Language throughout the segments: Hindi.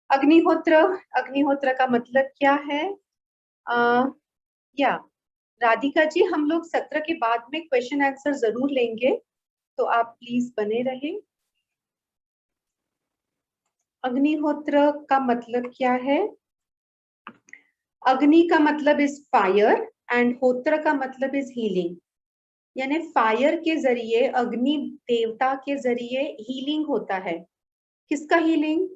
अग्निहोत्र, अग्निहोत्र का मतलब क्या है? आ, या राधिका जी, हम लोग सत्र के बाद में क्वेश्चन आंसर जरूर लेंगे, तो आप प्लीज बने रहे। अग्निहोत्र का मतलब क्या है? अग्नि का मतलब इज फायर एंड होत्र का मतलब इज हीलिंग। यानी फायर के जरिए, अग्नि देवता के जरिए हीलिंग होता है। किसका हीलिंग?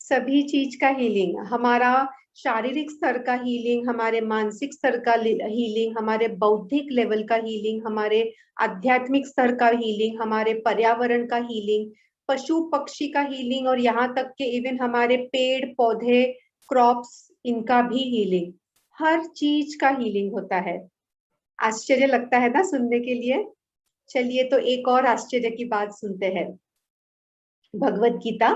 सभी चीज का हीलिंग। हमारा शारीरिक स्तर का हीलिंग, हमारे मानसिक स्तर का हीलिंग, हमारे बौद्धिक लेवल का हीलिंग, हमारे आध्यात्मिक स्तर का हीलिंग, हमारे पर्यावरण का हीलिंग, पशु पक्षी का हीलिंग, और यहाँ तक के इवन हमारे पेड़ पौधे, क्रॉप्स, इनका भी हीलिंग। हर चीज का हीलिंग होता है। आश्चर्य लगता है ना सुनने के लिए? चलिए तो एक और आश्चर्य की बात सुनते हैं। भगवत गीता,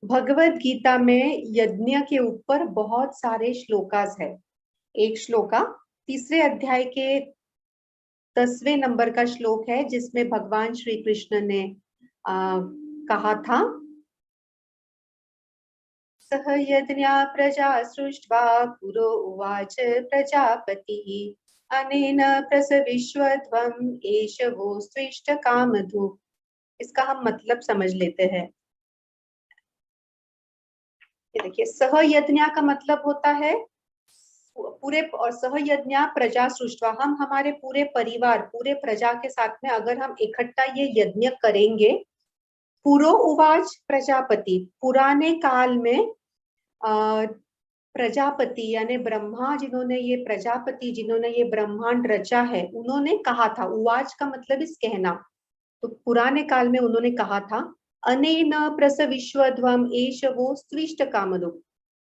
भगवत गीता में यज्ञ के ऊपर बहुत सारे श्लोकास है। एक श्लोका तीसरे अध्याय के 10वें नंबर का श्लोक है, जिसमें भगवान श्री कृष्ण ने कहा था, सह यज्ञा प्रजा सृष्ट्वा पुरो उवाच प्रजापति अनेन प्रसविष्वध्वम् एष वो स्विष्ट कामधु। इसका हम मतलब समझ लेते हैं। ये देखिए, सहयज्ञ का मतलब होता है पूरे, और सहयज्ञ प्रजा सृष्टवा, हम हमारे पूरे परिवार, पूरे प्रजा के साथ में अगर हम इकट्ठा ये यज्ञ करेंगे। पुरो उवाच प्रजापति, पुराने काल में प्रजापति यानी ब्रह्मा, जिन्होंने ये प्रजापति, जिन्होंने ये ब्रह्मांड रचा है, उन्होंने कहा था। उवाच का मतलब इस कहना, तो पुराने काल में उन्होंने कहा था, अनेन प्रसविश्वध्वम् एष वो स्विष्ट कामधुक्।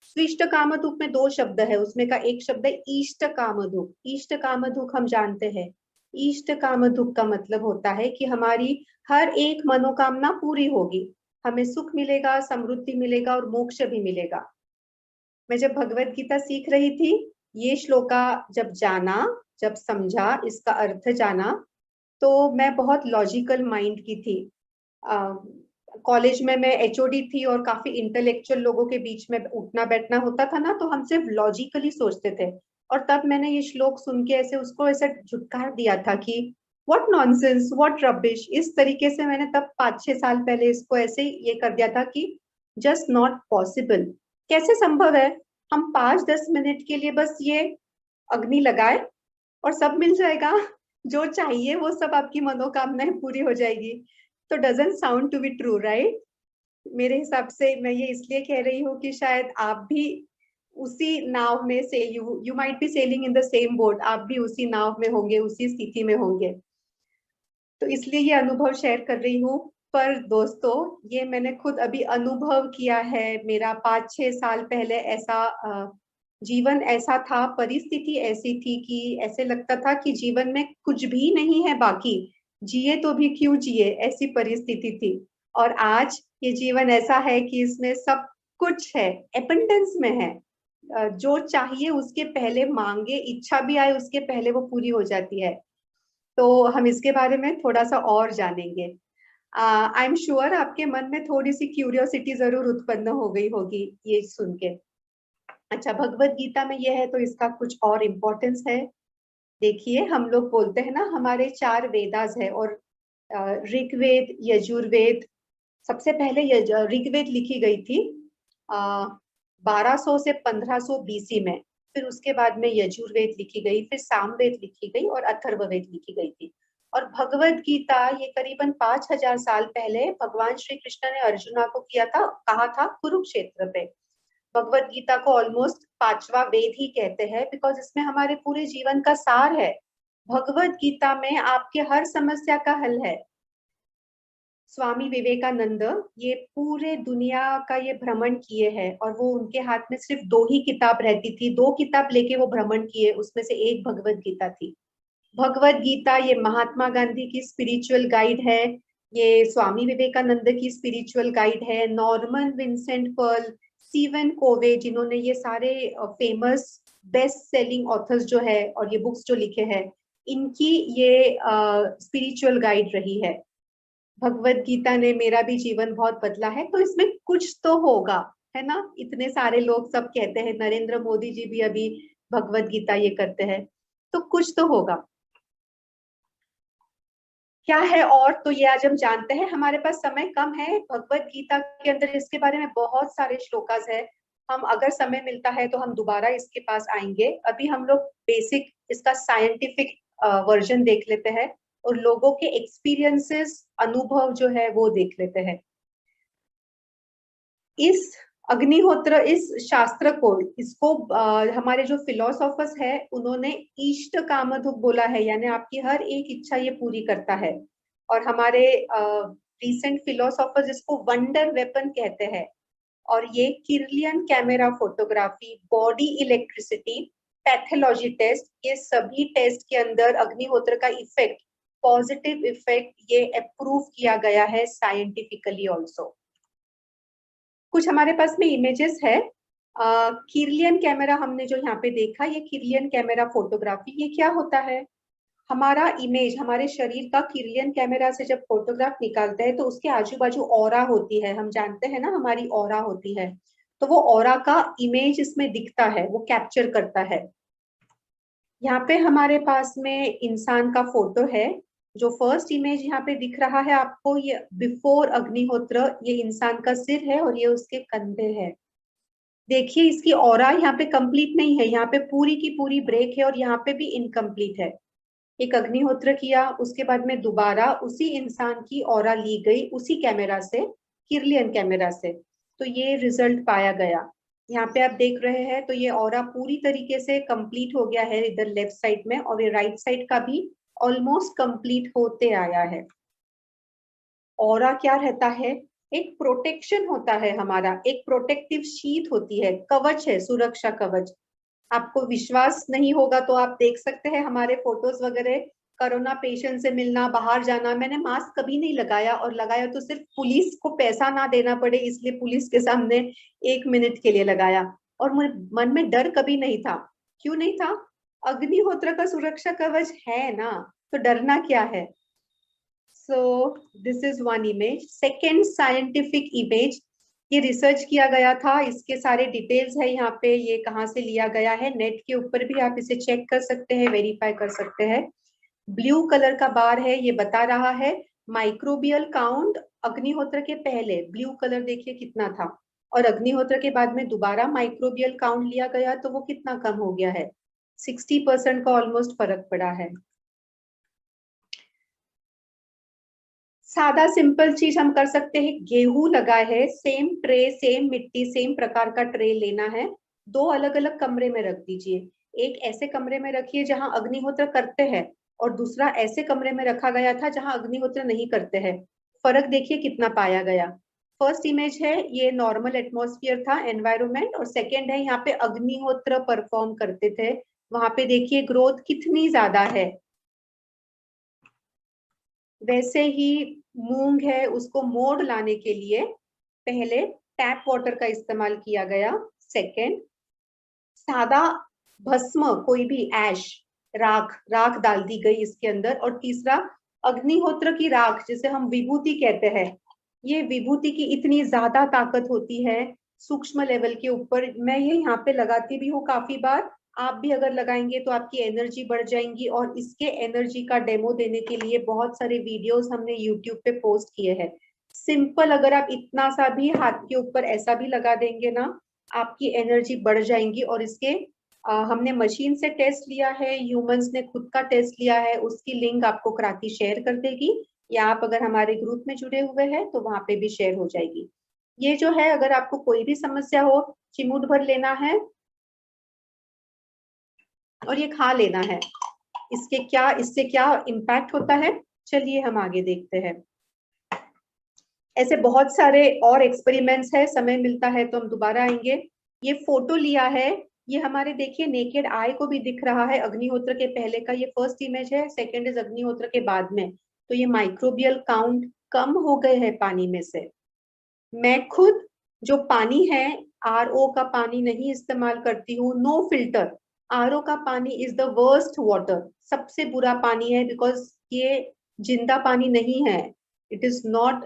स्विष्ट कामधुक् में दो शब्द है, उसमें का एक शब्द है ईष्ट कामधुक्। ईष्ट कामधुक् हम जानते हैं। ईष्ट कामधुक् का मतलब होता है कि हमारी हर एक मनोकामना पूरी होगी, हमें सुख मिलेगा, समृद्धि मिलेगा और मोक्ष भी मिलेगा। मैं जब भगवत गीता सीख रही थी, ये श्लोका जब जाना, जब समझा, इसका अर्थ जाना, तो मैं बहुत लॉजिकल माइंड की थी। कॉलेज में मैं एचओडी थी और काफी इंटेलेक्चुअल लोगों के बीच में उठना बैठना होता था ना, तो हम सिर्फ लॉजिकली सोचते थे। और तब मैंने ये श्लोक सुन के ऐसे उसको ऐसे झुटकार दिया था कि व्हाट नॉनसेंस, व्हाट रबिश। इस तरीके से मैंने तब 5-6 साल पहले इसको ऐसे ये कर दिया था कि जस्ट नॉट पॉसिबल। कैसे संभव है हम 5-10 मिनट के लिए बस ये अग्नि लगाए और सब मिल जाएगा, जो चाहिए वो सब, आपकी मनोकामनाएं पूरी हो जाएगी। तो doesn't sound to be true, right? मेरे हिसाब से मैं ये इसलिए कह रही हूँ कि शायद आप भी उसी नाव में से, you might be selling in the same boat, आप भी उसी नाव में होंगे, उसी स्थिति में होंगे। तो इसलिए ये अनुभव शेयर कर रही हूँ। पर दोस्तों, ये मैंने खुद अभी अनुभव किया है। मेरा 5-6 साल पहले ऐसा जीवन ऐसा था, परिस्थिति ऐसी थी कि ऐसे लगता था कि जीवन में कुछ भी नहीं है बाकी, जिए तो भी क्यों जिए, ऐसी परिस्थिति थी। और आज ये जीवन ऐसा है कि इसमें सब कुछ है, एबंडेंस में है। जो चाहिए उसके पहले मांगे, इच्छा भी आए उसके पहले वो पूरी हो जाती है। तो हम इसके बारे में थोड़ा सा और जानेंगे। आई एम श्योर आपके मन में थोड़ी सी क्यूरियोसिटी जरूर उत्पन्न हो गई होगी ये सुन के। अच्छा, भगवत गीता में ये है तो इसका कुछ और इम्पोर्टेंस है। देखिए, हम लोग बोलते हैं ना, हमारे 4 वेदास है, और ऋग्वेद, यजुर्वेद, सबसे पहले ऋग्वेद लिखी गई थी 1200 से 1500 बीसी में। फिर उसके बाद में यजुर्वेद लिखी गई, फिर सामवेद लिखी गई और अथर्ववेद लिखी गई थी। और भगवत गीता ये करीबन 5000 साल पहले भगवान श्री कृष्ण ने अर्जुना को किया था, कहा था कुरुक्षेत्र पे। भगवत गीता को ऑलमोस्ट 5वां वेद ही कहते हैं, बिकॉज इसमें हमारे पूरे जीवन का सार है। भगवत गीता में आपके हर समस्या का हल है। स्वामी विवेकानंद ये पूरे दुनिया का ये भ्रमण किए हैं, और वो उनके हाथ में सिर्फ 2 ही किताब रहती थी, 2 किताब लेके वो भ्रमण किए, उसमें से एक भगवत गीता थी। भगवत गीता ये महात्मा गांधी की स्पिरिचुअल गाइड है, ये स्वामी विवेकानंद की स्पिरिचुअल गाइड है, नॉर्मन विंसेंट पर्ल, स्टीवन कोवे, जिन्होंने ये सारे फेमस बेस्ट सेलिंग ऑथर्स जो है और ये बुक्स जो लिखे हैं, इनकी ये स्पिरिचुअल गाइड रही है। भगवत गीता ने मेरा भी जीवन बहुत बदला है, तो इसमें कुछ तो होगा। है ना, इतने सारे लोग सब कहते हैं, नरेंद्र मोदी जी भी अभी भगवत गीता ये करते हैं, तो कुछ तो होगा। क्या है और, तो ये आज हम जानते हैं। हमारे पास समय कम है, भगवत गीता के अंदर इसके बारे में बहुत सारे श्लोकास है। हम अगर समय मिलता है तो हम दोबारा इसके पास आएंगे। अभी हम लोग बेसिक इसका साइंटिफिक वर्जन देख लेते हैं और लोगों के एक्सपीरियंसेस, अनुभव जो है वो देख लेते हैं। इस अग्निहोत्र, इस शास्त्र को, इसको हमारे जो फिलोसोफर्स है उन्होंने इष्ट कामधुक बोला है, यानी आपकी हर एक इच्छा ये पूरी करता है। और हमारे रिसेंट फिलोसोफर्स इसको वंडर वेपन कहते हैं। और ये Kirlian camera photography, body electricity, pathology test, ये सभी टेस्ट के अंदर अग्निहोत्र का इफेक्ट, पॉजिटिव इफेक्ट, ये अप्रूव किया गया है साइंटिफिकली ऑल्सो। कुछ हमारे पास में इमेजेस है। किरलियन कैमरा हमने जो यहाँ पे देखा, ये किरलियन कैमरा फोटोग्राफी, ये क्या होता है? हमारा इमेज, हमारे शरीर का किरलियन कैमरा से जब फोटोग्राफ निकालते हैं तो उसके आजू बाजू ऑरा होती है, हम जानते हैं ना, हमारी ऑरा होती है। तो वो ऑरा का इमेज इसमें दिखता है, वो कैप्चर करता है। यहाँ पे हमारे पास में इंसान का फोटो है। जो फर्स्ट इमेज यहाँ पे दिख रहा है आपको, ये बिफोर अग्निहोत्र, ये इंसान का सिर है और ये उसके कंधे है। देखिए इसकी ऑरा यहाँ पे कंप्लीट नहीं है, यहाँ पे पूरी की पूरी ब्रेक है और यहाँ पे भी इनकम्प्लीट है। एक अग्निहोत्र किया, उसके बाद में दोबारा उसी इंसान की ऑरा ली गई उसी कैमरा से, किरलियन कैमरा से, तो ये रिजल्ट पाया गया। यहाँ पे आप देख रहे हैं, तो ये ऑरा पूरी तरीके से कंप्लीट हो गया है इधर लेफ्ट साइड में, और ये राइट साइड का भी ऑलमोस्ट कंप्लीट होते आया है। ऑरा क्या रहता है? एक प्रोटेक्शन होता है हमारा, एक प्रोटेक्टिव शीट होती है, कवच है, सुरक्षा कवच। आपको विश्वास नहीं होगा तो आप देख सकते हैं हमारे फोटोज वगैरह, कोरोना पेशेंट से मिलना, बाहर जाना, मैंने मास्क कभी नहीं लगाया, और लगाया तो सिर्फ पुलिस को पैसा ना देना पड़े इसलिए पुलिस के सामने 1 मिनट के लिए लगाया। और मन में डर कभी नहीं था। क्यों नहीं था? अग्निहोत्र का सुरक्षा कवच है ना, तो डरना क्या है? So this is one image. Second scientific image, ये रिसर्च किया गया था, इसके सारे डिटेल्स है यहाँ पे, ये कहाँ से लिया गया है, नेट के ऊपर भी आप इसे चेक कर सकते हैं, वेरीफाई कर सकते हैं। ब्लू कलर का बार है, ये बता रहा है माइक्रोबियल काउंट अग्निहोत्र के पहले, ब्लू कलर देखिए कितना था, और अग्निहोत्र के बाद में दोबारा माइक्रोबियल काउंट लिया गया तो वो कितना कम हो गया है, 60% का ऑलमोस्ट फर्क पड़ा है। सादा सिंपल चीज हम कर सकते हैं, गेहूं लगा है, सेम ट्रे, सेम मिट्टी, सेम प्रकार का ट्रे लेना है, दो अलग अलग कमरे में रख दीजिए। एक ऐसे कमरे में रखिए जहां अग्निहोत्र करते हैं, और दूसरा ऐसे कमरे में रखा गया था जहां अग्निहोत्र नहीं करते हैं। फर्क देखिए कितना पाया गया। फर्स्ट इमेज है, ये नॉर्मल एटमॉस्फेयर था, एनवायरमेंट, और सेकेंड है यहाँ पे अग्निहोत्र परफॉर्म करते थे, वहां पे देखिए ग्रोथ कितनी ज्यादा है। वैसे ही मूंग है, उसको मोड़ लाने के लिए पहले टैप वाटर का इस्तेमाल किया गया, सेकेंड सादा भस्म, कोई भी ऐश, राख राख डाल दी गई इसके अंदर, और तीसरा अग्निहोत्र की राख, जिसे हम विभूति कहते हैं। ये विभूति की इतनी ज्यादा ताकत होती है सूक्ष्म लेवल के ऊपर, मैं ये यहाँ पे लगाती भी हूँ काफी बार, आप भी अगर लगाएंगे तो आपकी एनर्जी बढ़ जाएंगी। और इसके एनर्जी का डेमो देने के लिए बहुत सारे वीडियोस हमने यूट्यूब पे पोस्ट किए हैं। सिंपल, अगर आप इतना सा भी हाथ के ऊपर ऐसा भी लगा देंगे ना, आपकी एनर्जी बढ़ जाएंगी। और इसके हमने मशीन से टेस्ट लिया है, ह्यूमंस ने खुद का टेस्ट लिया है, उसकी लिंक आपको क्रांति शेयर कर देगी, या आप अगर हमारे ग्रुप में जुड़े हुए हैं तो वहां पे भी शेयर हो जाएगी। ये जो है, अगर आपको कोई भी समस्या हो, चिमूट भर लेना है और ये खा लेना है। इससे क्या इम्पैक्ट होता है, चलिए हम आगे देखते हैं। ऐसे बहुत सारे और एक्सपेरिमेंट्स है, समय मिलता है तो हम दोबारा आएंगे। ये फोटो लिया है, ये हमारे देखिए नेकेड आई को भी दिख रहा है अग्निहोत्र के पहले का, ये फर्स्ट इमेज है, सेकंड इज अग्निहोत्र के बाद में। तो ये माइक्रोबियल काउंट कम हो गए हैं पानी में से। मैं खुद जो पानी है, आरओ का पानी नहीं इस्तेमाल करती हूँ, नो फिल्टर। आरओ का पानी इज द वर्स्ट वाटर, सबसे बुरा पानी है, बिकॉज ये जिंदा पानी नहीं है, it is not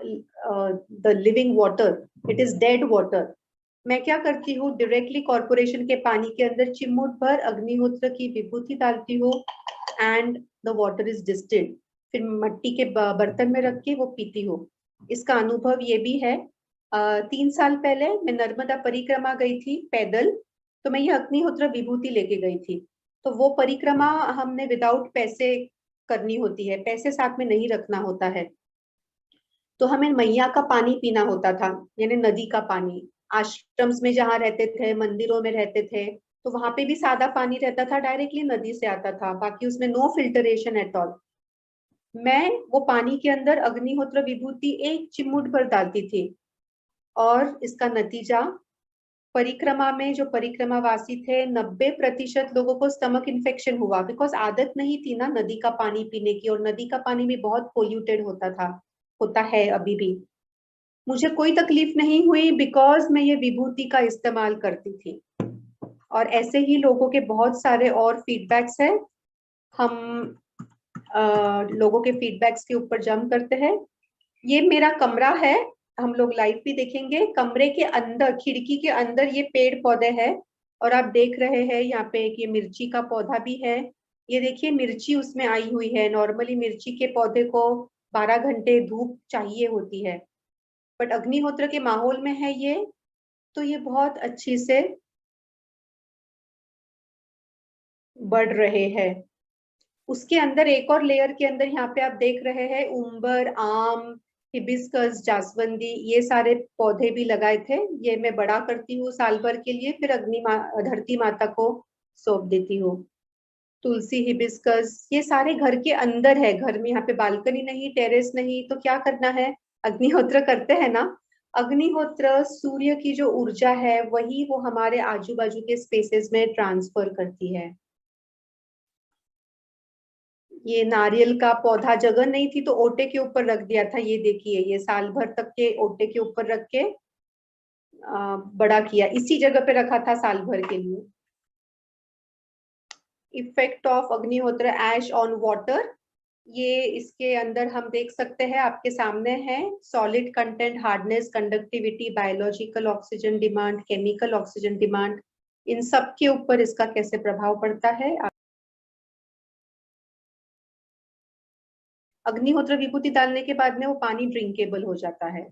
the living water, it is dead water. मैं क्या करती हूँ, डायरेक्टली कॉर्पोरेशन के पानी के अंदर चिमूट भर अग्निहोत्र की विभूति डालती हूँ and the water is distilled. फिर मिट्टी के बर्तन में रख के वो पीती हूँ। इसका अनुभव ये भी है, 3 साल पहले मैं नर्मदा परिक्रमा गई थी पैदल, तो मैं ये अग्निहोत्र विभूति लेके गई थी। तो वो परिक्रमा हमने विदाउट पैसे करनी होती है, पैसे साथ में नहीं रखना होता है। तो हमें मैया का पानी पीना होता था, यानी नदी का पानी। आश्रम्स में जहाँ रहते थे, मंदिरों में रहते थे, तो वहां पे भी सादा पानी रहता था, डायरेक्टली नदी से आता था, बाकी उसमें नो फिल्टरेशन एट ऑल। मैं वो पानी के अंदर अग्निहोत्र विभूति एक चिमूट भर डालती थी, और इसका नतीजा, परिक्रमा में जो परिक्रमा वासी थे 90% लोगों को स्टमक इन्फेक्शन हुआ, बिकॉज आदत नहीं थी ना नदी का पानी पीने की, और नदी का पानी भी बहुत पोल्यूटेड होता था, होता है अभी भी। मुझे कोई तकलीफ नहीं हुई बिकॉज मैं ये विभूति का इस्तेमाल करती थी। और ऐसे ही लोगों के बहुत सारे और फीडबैक्स है, हम लोगों के फीडबैक्स के ऊपर जम करते हैं। ये मेरा कमरा है, हम लोग लाइव भी देखेंगे। कमरे के अंदर, खिड़की के अंदर ये पेड़ पौधे हैं, और आप देख रहे हैं यहाँ पे एक ये मिर्ची का पौधा भी है। ये देखिए मिर्ची उसमें आई हुई है। नॉर्मली मिर्ची के पौधे को 12 घंटे धूप चाहिए होती है, बट अग्निहोत्र के माहौल में है ये, तो ये बहुत अच्छी से बढ़ रहे हैं। उसके अंदर एक और लेयर के अंदर यहाँ पे आप देख रहे हैं उम्बर, आम, हिबिस्कस, जासवंदी, ये सारे पौधे भी लगाए थे। ये मैं बड़ा करती हूँ साल भर के लिए, फिर धरती माता को सौंप देती हूँ। तुलसी, हिबिस्कस, ये सारे घर के अंदर है। घर में यहाँ पे बालकनी नहीं, टेरेस नहीं, तो क्या करना है, अग्निहोत्र करते हैं ना। अग्निहोत्र सूर्य की जो ऊर्जा है वही वो हमारे आजू बाजू के स्पेसेस में ट्रांसफर करती है। ये नारियल का पौधा जगह नहीं थी तो ओटे के ऊपर रख दिया था, ये देखिए, ये साल भर तक के ओटे के ऊपर रख के बड़ा किया, इसी जगह पे रखा था साल भर के लिए। इफेक्ट ऑफ अग्निहोत्र ऐश ऑन वाटर, ये इसके अंदर हम देख सकते हैं, आपके सामने है। Solid content, hardness, conductivity, biological oxygen demand, chemical oxygen demand, इन सब के ऊपर इसका कैसे प्रभाव पड़ता है। अग्निहोत्र विभूति डालने के बाद में वो पानी ड्रिंकेबल हो जाता है।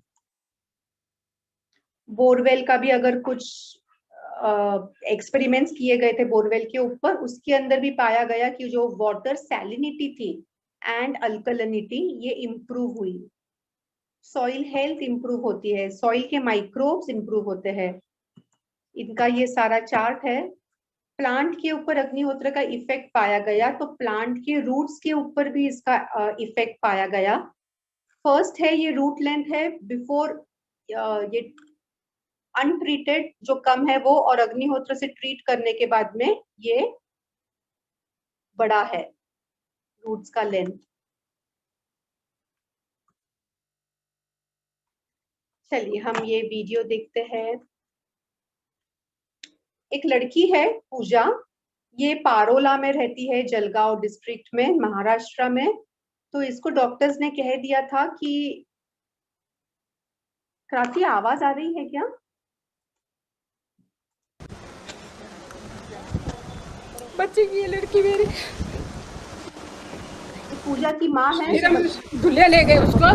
बोरवेल का भी अगर कुछ एक्सपेरिमेंट्स किए गए थे बोरवेल के ऊपर, उसके अंदर भी पाया गया कि जो वाटर सैलिनिटी थी एंड अल्कलिनिटी ये इम्प्रूव हुई। सॉइल हेल्थ इम्प्रूव होती है, सॉइल के माइक्रोब्स इम्प्रूव होते हैं। इनका ये सारा चार्ट है। प्लांट के ऊपर अग्निहोत्र का इफेक्ट पाया गया, तो प्लांट के रूट्स के ऊपर भी इसका इफेक्ट पाया गया। फर्स्ट है ये रूट लेंथ है बिफोर ये अनट्रीटेड जो कम है वो, और अग्निहोत्र से ट्रीट करने के बाद में ये बड़ा है रूट्स का लेंथ। चलिए हम ये वीडियो देखते हैं। एक लड़की है पूजा, ये पारोला में रहती है, जलगांव डिस्ट्रिक्ट में, महाराष्ट्र में। तो इसको डॉक्टर्स ने कह दिया था कि, काफी आवाज आ रही है क्या? बच्चे की ये लड़की मेरी पूजा की माँ है। फिर हम दुल्हे ले गए उसको,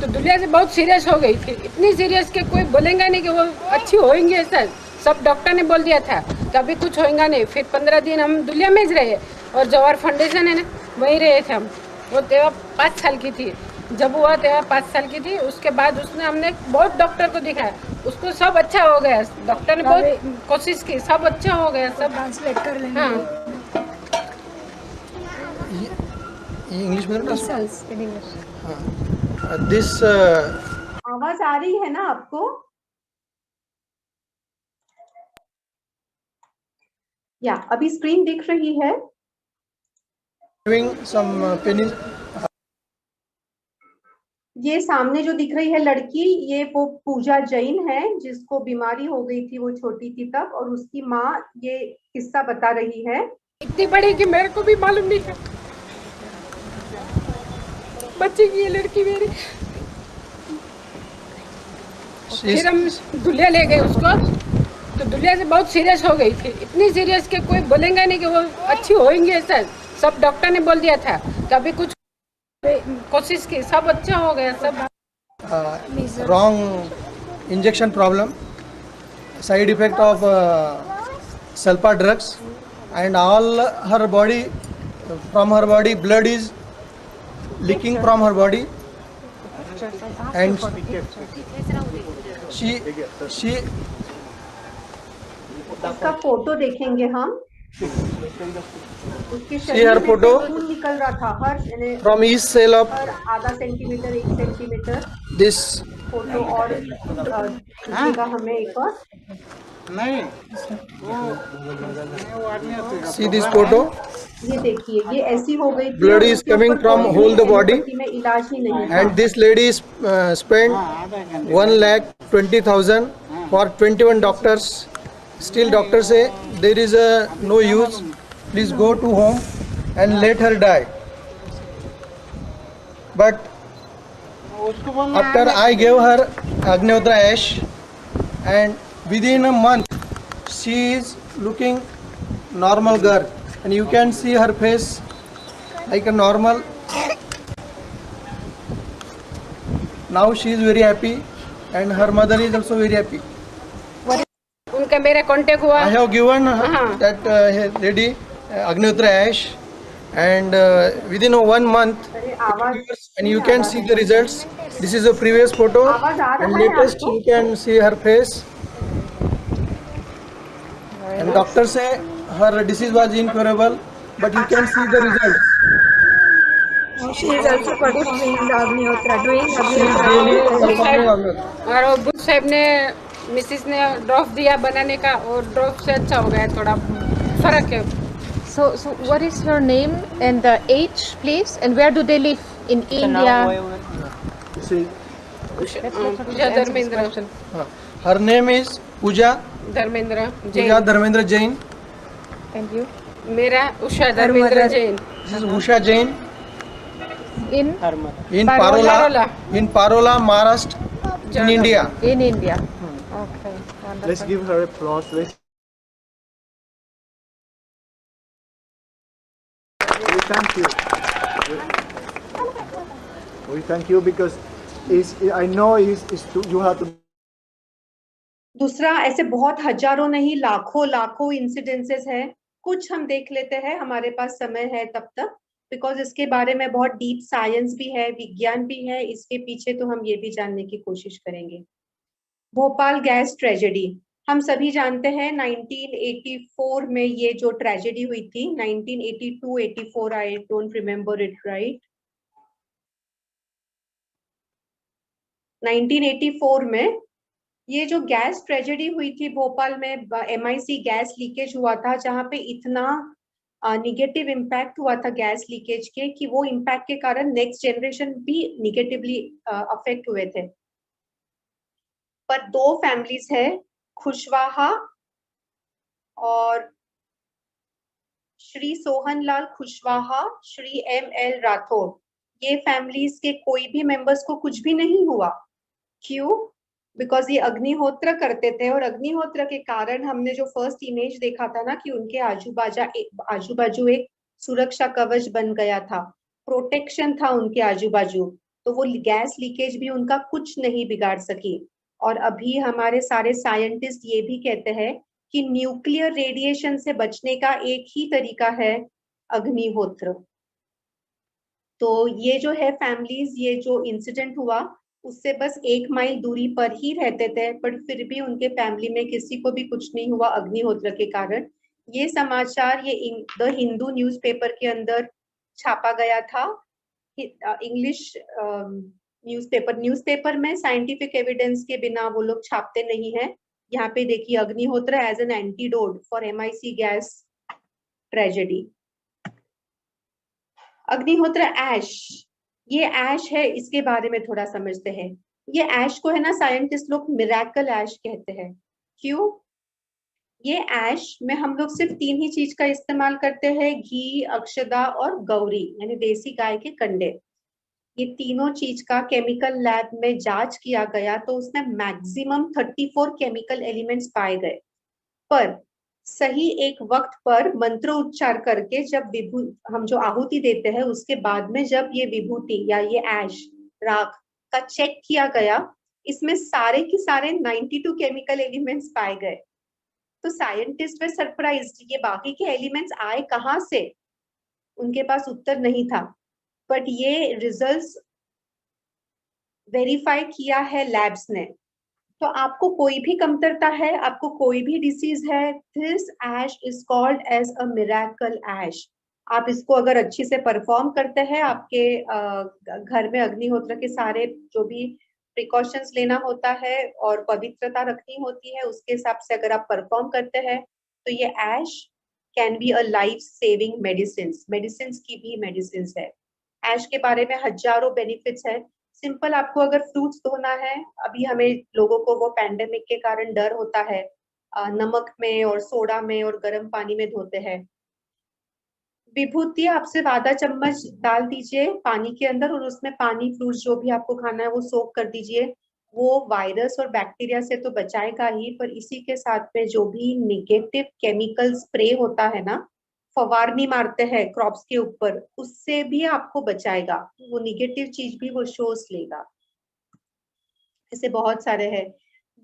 तो दुल्हे से बहुत सीरियस हो गई थी, इतनी सीरियस कि कोई बोलेगा नहीं कि वो अच्छी होंगी सर, सब डॉक्टर ने बोल दिया था, तो अभी कुछ होएगा नहीं। फिर 15 दिन हम दुल्हे में रहे, और जवाहर फाउंडेशन है ना वहीं रहे थे हम। वो तेवा 5 साल की थी, जब हुआ तेवा 5 साल की थी। उसके बाद उसने, हमने बहुत डॉक्टर को दिखाया, उसको सब अच्छा हो गया, डॉक्टर ने बहुत कोशिश की, सब अच्छा हो गया, सब ट्रांसलेट कर लेंगे। हाँ इंग्लिश में ना दिस आवाज आ रही है ना आपको? या अभी स्क्रीन दिख रही है? having some penis ये सामने जो दिख रही है लड़की, ये वो पूजा जैन है जिसको बीमारी हो गई थी, वो छोटी थी तब, और उसकी माँ ये किस्सा बता रही है। इतनी बड़ी कि मेरे को भी मालूम नहीं था। बच्चे की ये लड़की मेरी फिर हम दुल्हे ले गए उसको, तो दुल्हे से बहुत सीरियस हो गई थी, इतनी सीरियस कि कोई बोलेगा नहीं कि वो अच्छी होंगी ऐसा, सब डॉक्टर ने बोल दिया था। तो अभी कुछ कोशिश की, सब अच्छा हो गया सब। Wrong injection problem, side effect of sulfa drugs, and all her body, from her body blood is leaking from her body, and she उसका फोटो देखेंगे हम, उसके See शरीर her में photo? से खून निकल रहा था हर from each cell of हर आधा सेंटीमीटर 1 सेंटीमीटर। this फोटो और दिखेगा हमें एक और। see this photo, ये देखिए, ये ऐसी हो गई थी blood और is उसके coming ऊपर from कोई whole the भी body, एलोपैथी में इलाज ही नहीं था। and this lady is spent 1,20,000 for 21 doctors. Still doctors say there is no use, please go to home and let her die. But after I gave her Agnihotra ash, and within a month she is looking normal girl, and you can see her face like a normal. Now she is very happy, and her mother is also very happy. उनका मेरा कांटेक्ट हुआ। I have given Uh-huh. that lady Agnihotra ash, and within 1 month, अरे आवाज and you can see the results. This is a previous photo, आवाज आ and रहा है latest आपको? you can see her face. And doctor say her disease was incurable, but you can see the results. She is also performing the Agnihotra, doing She is Agnihotra daily every day. performing Agnihotra. और वो बुद्ध साहब ने मिसिस ने ड्रॉप दिया बनाने का, और ड्रॉप से अच्छा हो गया, थोड़ा फर्क है। So what is her name and the age, please? And where do they live? In India? See, Puja Dharmendra, her name is Pooja Dharmendra Pooja Jain. Dharmendra Jain. And you? मेरा Usha Dharmendra Jain. This is Usha Jain In? in Parola. Parola, Maharashtra, in India. In India. Okay, wonderful. Let's give her applause. We thank you. We thank you because I know you have to. दूसरा, ऐसे बहुत हजारों नहीं लाखों इंसिडेंसेस है। कुछ हम देख लेते हैं, हमारे पास समय है तब तक, बिकॉज इसके बारे में बहुत डीप साइंस भी है, विज्ञान भी है इसके पीछे, तो हम ये भी जानने की कोशिश करेंगे। भोपाल गैस ट्रेजेडी, हम सभी जानते हैं 1984 में ये जो ट्रेजेडी हुई थी, 1982-84, I don't remember it right. 1984 में ये जो गैस ट्रेजेडी हुई थी भोपाल में, MIC गैस लीकेज हुआ था, जहां पे इतना निगेटिव इम्पैक्ट हुआ था गैस लीकेज के, कि वो इम्पैक्ट के कारण नेक्स्ट जनरेशन भी निगेटिवली अफेक्ट हुए थे। पर 2 फैमिलीज है, खुशवाहा और श्री सोहनलाल खुशवाहा, श्री ML राठौर, ये फैमिलीज के कोई भी मेंबर्स को कुछ भी नहीं हुआ। क्यों? बिकॉज ये अग्निहोत्र करते थे, और अग्निहोत्र के कारण हमने जो फर्स्ट इमेज देखा था ना, कि उनके आजू बाजू एक सुरक्षा कवच बन गया था, प्रोटेक्शन था उनके आजू बाजू, तो वो गैस लीकेज भी उनका कुछ नहीं बिगाड़ सकी। और अभी हमारे सारे साइंटिस्ट ये भी कहते हैं कि न्यूक्लियर रेडिएशन से बचने का एक ही तरीका है, अग्निहोत्र। तो ये जो है फैमिलीज, ये जो इंसिडेंट हुआ उससे बस 1 माइल दूरी पर ही रहते थे, पर फिर भी उनके फैमिली में किसी को भी कुछ नहीं हुआ अग्निहोत्र के कारण। ये समाचार ये द हिंदू न्यूज़पेपर के अंदर छापा गया था, इंग्लिश न्यूज़पेपर में साइंटिफिक एविडेंस के बिना वो लोग छापते नहीं है। यहाँ पे देखिए, Agnihotra as an antidote for MIC gas tragedy. Agnihotra ash, ये ऐश है, इसके बारे में थोड़ा समझते हैं। ये ऐश को है ना साइंटिस्ट लोग मिरेकल ऐश कहते हैं। क्यों? ये ऐश में हम लोग सिर्फ 3 ही चीज का इस्तेमाल करते हैं, घी, अक्षदा और गौरी, यानी देसी गाय के कंडे। ये तीनों चीज का केमिकल लैब में जांच किया गया तो उसमें मैक्सिमम 34 केमिकल एलिमेंट्स पाए गए। पर सही एक वक्त पर मंत्र उच्चार करके जब विभू हम जो आहुति देते हैं उसके बाद में जब ये विभूति या ये ऐश राख का चेक किया गया, इसमें सारे के सारे 92 केमिकल एलिमेंट्स पाए गए। तो साइंटिस्ट वे सरप्राइज्ड, ये बाकी के एलिमेंट्स आए कहाँ से, उनके पास उत्तर नहीं था। बट ये रिजल्ट्स वेरीफाई किया है लैब्स ने। तो आपको कोई भी कमतरता है, आपको कोई भी डिसीज है, this ash is called as a miracle ash. आप इसको अगर अच्छी से परफॉर्म करते हैं, आपके घर में अग्निहोत्र के सारे जो भी प्रिकॉशंस लेना होता है और पवित्रता रखनी होती है, उसके हिसाब से अगर आप परफॉर्म करते हैं तो ये ash can be a life saving medicine की भी मेडिसिन है। ऐश के बारे में हजारों बेनिफिट्स है। सिंपल आपको अगर फ्रूट्स धोना है, अभी हमें लोगों को वो पैंडेमिक के कारण डर होता है, नमक में और सोडा में और गर्म पानी में धोते हैं। विभूति आप सिर्फ आधा चम्मच डाल दीजिए पानी के अंदर और उसमें पानी फ्रूट्स जो भी आपको खाना है वो सोक कर दीजिए। वो वायरस और बैक्टीरिया से तो बचाएगा ही, पर इसी के साथ में जो भी निगेटिव केमिकल स्प्रे होता है ना, फवारनी मारते हैं क्रॉप्स के ऊपर, उससे भी आपको बचाएगा। वो निगेटिव चीज भी वो शोष लेगा। ऐसे बहुत सारे हैं।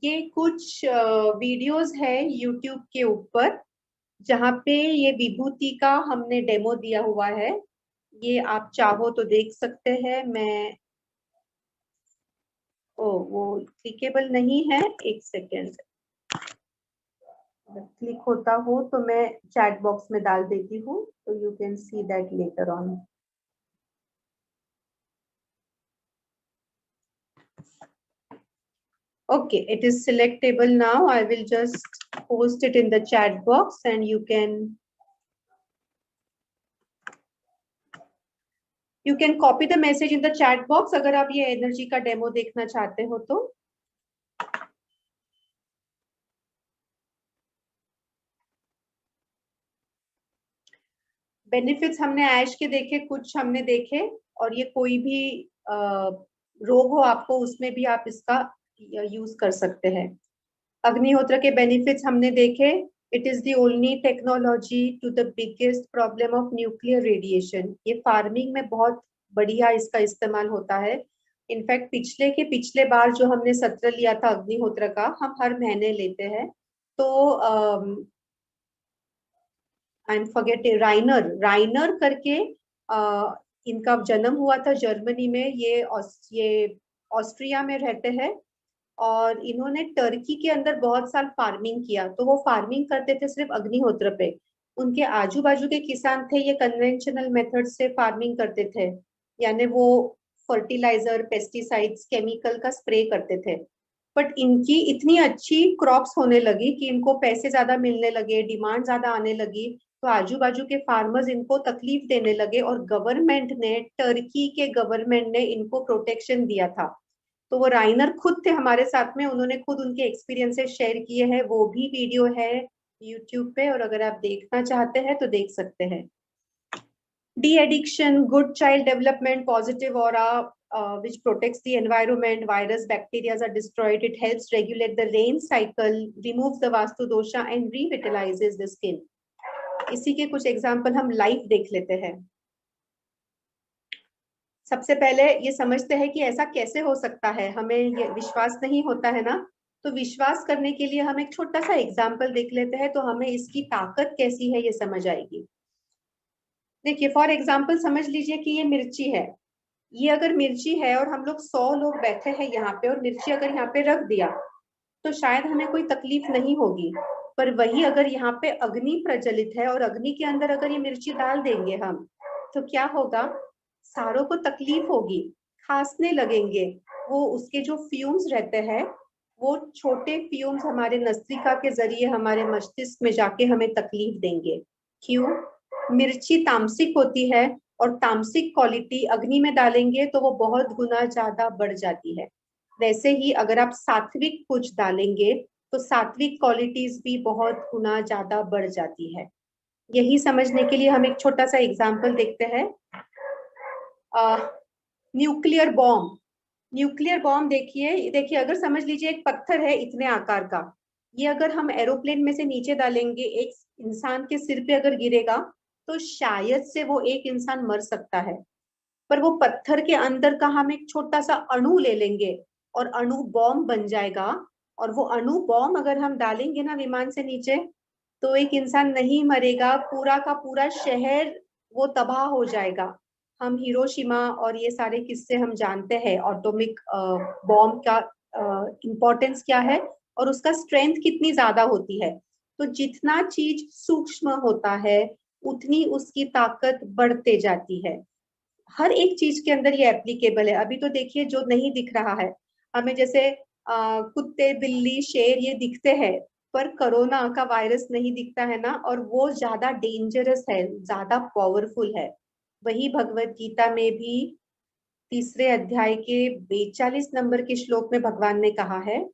ये कुछ वीडियोस है यूट्यूब के ऊपर जहाँ पे ये विभूति का हमने डेमो दिया हुआ है। ये आप चाहो तो देख सकते हैं। मैं वो क्लिकेबल नहीं है, एक सेकेंड, क्लिक होता हो तो मैं चैट बॉक्स में डाल देती हूँ, तो you can see that later on. Okay, it is selectable now. I will just post it in the chat box and you can copy the message in the chat box अगर आप ये एनर्जी का डेमो देखना चाहते हो तो। बेनिफिट्स हमने ऐश के देखे, कुछ हमने देखे, और ये कोई भी रोग हो आपको उसमें भी आप इसका यूज कर सकते हैं। अग्निहोत्र के बेनिफिट्स हमने देखे। It is the only technology to the biggest problem of nuclear radiation. ये फार्मिंग में बहुत बढ़िया इसका इस्तेमाल होता है। इनफैक्ट पिछले बार जो हमने सत्र लिया था अग्निहोत्र का, हम हर महीने लेते हैं। तो आई एम फॉरगेटिंग, राइनर करके इनका जन्म हुआ था जर्मनी में। ये ऑस्ट्रिया में रहते हैं और इन्होंने टर्की के अंदर बहुत साल फार्मिंग किया। तो वो फार्मिंग करते थे सिर्फ अग्निहोत्र पे। उनके आजू बाजू के किसान थे, ये कन्वेंशनल मेथड से फार्मिंग करते थे, यानी वो फर्टिलाइजर, पेस्टिसाइड्स, केमिकल का स्प्रे करते थे। बट इनकी इतनी अच्छी क्रॉप्स होने लगी कि इनको पैसे ज्यादा मिलने लगे, डिमांड ज्यादा आने लगी, तो आजू बाजू के फार्मर्स इनको तकलीफ देने लगे और गवर्नमेंट ने, टर्की के गवर्नमेंट ने इनको प्रोटेक्शन दिया था। तो वो राइनर खुद थे हमारे साथ में, उन्होंने खुद उनके एक्सपीरियंसेस शेयर किए हैं। वो भी वीडियो है यूट्यूब पे और अगर आप देखना चाहते हैं तो देख सकते हैं। De addiction, good child development, positive aura which protects the environment, virus, bacteria are destroyed, it helps regulate the rain cycle, removes the vastu dosha and revitalizes the skin. इसी के कुछ एग्जांपल हम लाइव देख लेते हैं। सबसे पहले ये समझते हैं कि ऐसा कैसे हो सकता है, हमें ये विश्वास नहीं होता है ना, तो विश्वास करने के लिए हम एक छोटा सा एग्जाम्पल देख लेते हैं, तो हमें इसकी ताकत कैसी है ये समझ आएगी। देखिए, फॉर एग्जाम्पल समझ लीजिए कि ये मिर्ची है। ये अगर मिर्ची है और हम लोग 100 लोग बैठे हैं यहाँ पे और मिर्ची अगर यहाँ पे रख दिया तो शायद हमें कोई तकलीफ नहीं होगी। पर वही अगर यहाँ पे अग्नि प्रज्वलित है और अग्नि के अंदर अगर ये मिर्ची डाल देंगे हम, तो क्या होगा, सारों को तकलीफ होगी, खांसने लगेंगे। वो उसके जो फ्यूम्स रहते हैं, वो छोटे फ्यूम्स हमारे नस्तिका के जरिए हमारे मस्तिष्क में जाके हमें तकलीफ देंगे। क्यों? मिर्ची तामसिक होती है और तामसिक क्वालिटी अग्नि में डालेंगे तो वो बहुत गुना ज्यादा बढ़ जाती है। वैसे ही अगर आप सात्विक कुछ डालेंगे तो सात्विक क्वालिटीज भी बहुत गुना ज्यादा बढ़ जाती है। यही समझने के लिए हम एक छोटा सा एग्जाम्पल देखते हैं। न्यूक्लियर बॉम्ब, न्यूक्लियर बॉम्ब देखिए अगर समझ लीजिए एक पत्थर है इतने आकार का, ये अगर हम एरोप्लेन में से नीचे डालेंगे, एक इंसान के सिर पे अगर गिरेगा तो शायद से वो एक इंसान मर सकता है, पर वो पत्थर के अंदर का हम एक छोटा सा अणु ले लेंगे और अणु बॉम्ब बन जाएगा, और वो अणु बॉम्ब अगर हम डालेंगे ना विमान से नीचे, तो एक इंसान नहीं मरेगा, पूरा का पूरा शहर वो तबाह हो जाएगा। हम हिरोशिमा और ये सारे किस्से हम जानते हैं, एटॉमिक बॉम्ब का इम्पोर्टेंस क्या है और उसका स्ट्रेंथ कितनी ज्यादा होती है। तो जितना चीज सूक्ष्म होता है उतनी उसकी ताकत बढ़ते जाती है। हर एक चीज के अंदर ये एप्लीकेबल है। अभी तो देखिए जो नहीं दिख रहा है हमें, जैसे कुत्ते बिल्ली शेर ये दिखते हैं, पर कोरोना का वायरस नहीं दिखता है ना, और वो ज्यादा डेंजरस है, ज्यादा पावरफुल है। वही भगवत गीता में भी तीसरे अध्याय के 42 नंबर के श्लोक में भगवान ने कहा है,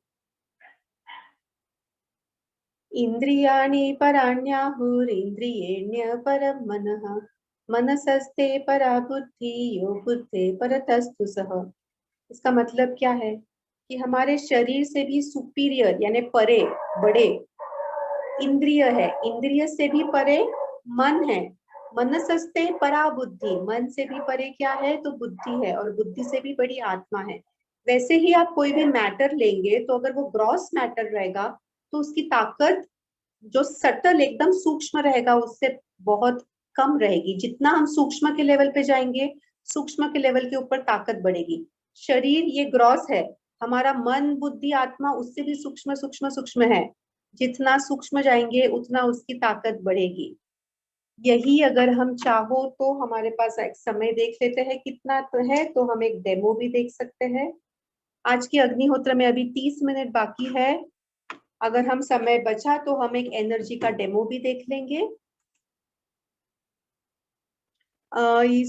इंद्रियाणि पराण्याहुरिन्द्रियेण्य परम मनः, मनसस्ते परा बुद्धि यो बुद्धे परतस्तु सः। इसका मतलब क्या है कि हमारे शरीर से भी सुपीरियर यानी परे बड़े इंद्रिय है, इंद्रिय से भी परे मन है, मनसस्ते परा बुद्धि, मन से भी परे क्या है तो बुद्धि है, और बुद्धि से भी बड़ी आत्मा है। वैसे ही आप कोई भी मैटर लेंगे तो अगर वो ग्रॉस मैटर रहेगा तो उसकी ताकत जो सटल एकदम सूक्ष्म रहेगा उससे बहुत कम रहेगी। जितना हम सूक्ष्म के लेवल पे जाएंगे, सूक्ष्म के लेवल के ऊपर ताकत बढ़ेगी। शरीर ये ग्रॉस है, हमारा मन बुद्धि आत्मा उससे भी सूक्ष्म सूक्ष्म सूक्ष्म है। जितना सूक्ष्म जाएंगे उतना उसकी ताकत बढ़ेगी। यही अगर हम चाहो तो हमारे पास एक समय देख लेते हैं कितना तो है, तो हम एक डेमो भी देख सकते हैं। आज के अग्निहोत्र में अभी 30 मिनट बाकी है, अगर हम समय बचा तो हम एक एनर्जी का डेमो भी देख लेंगे।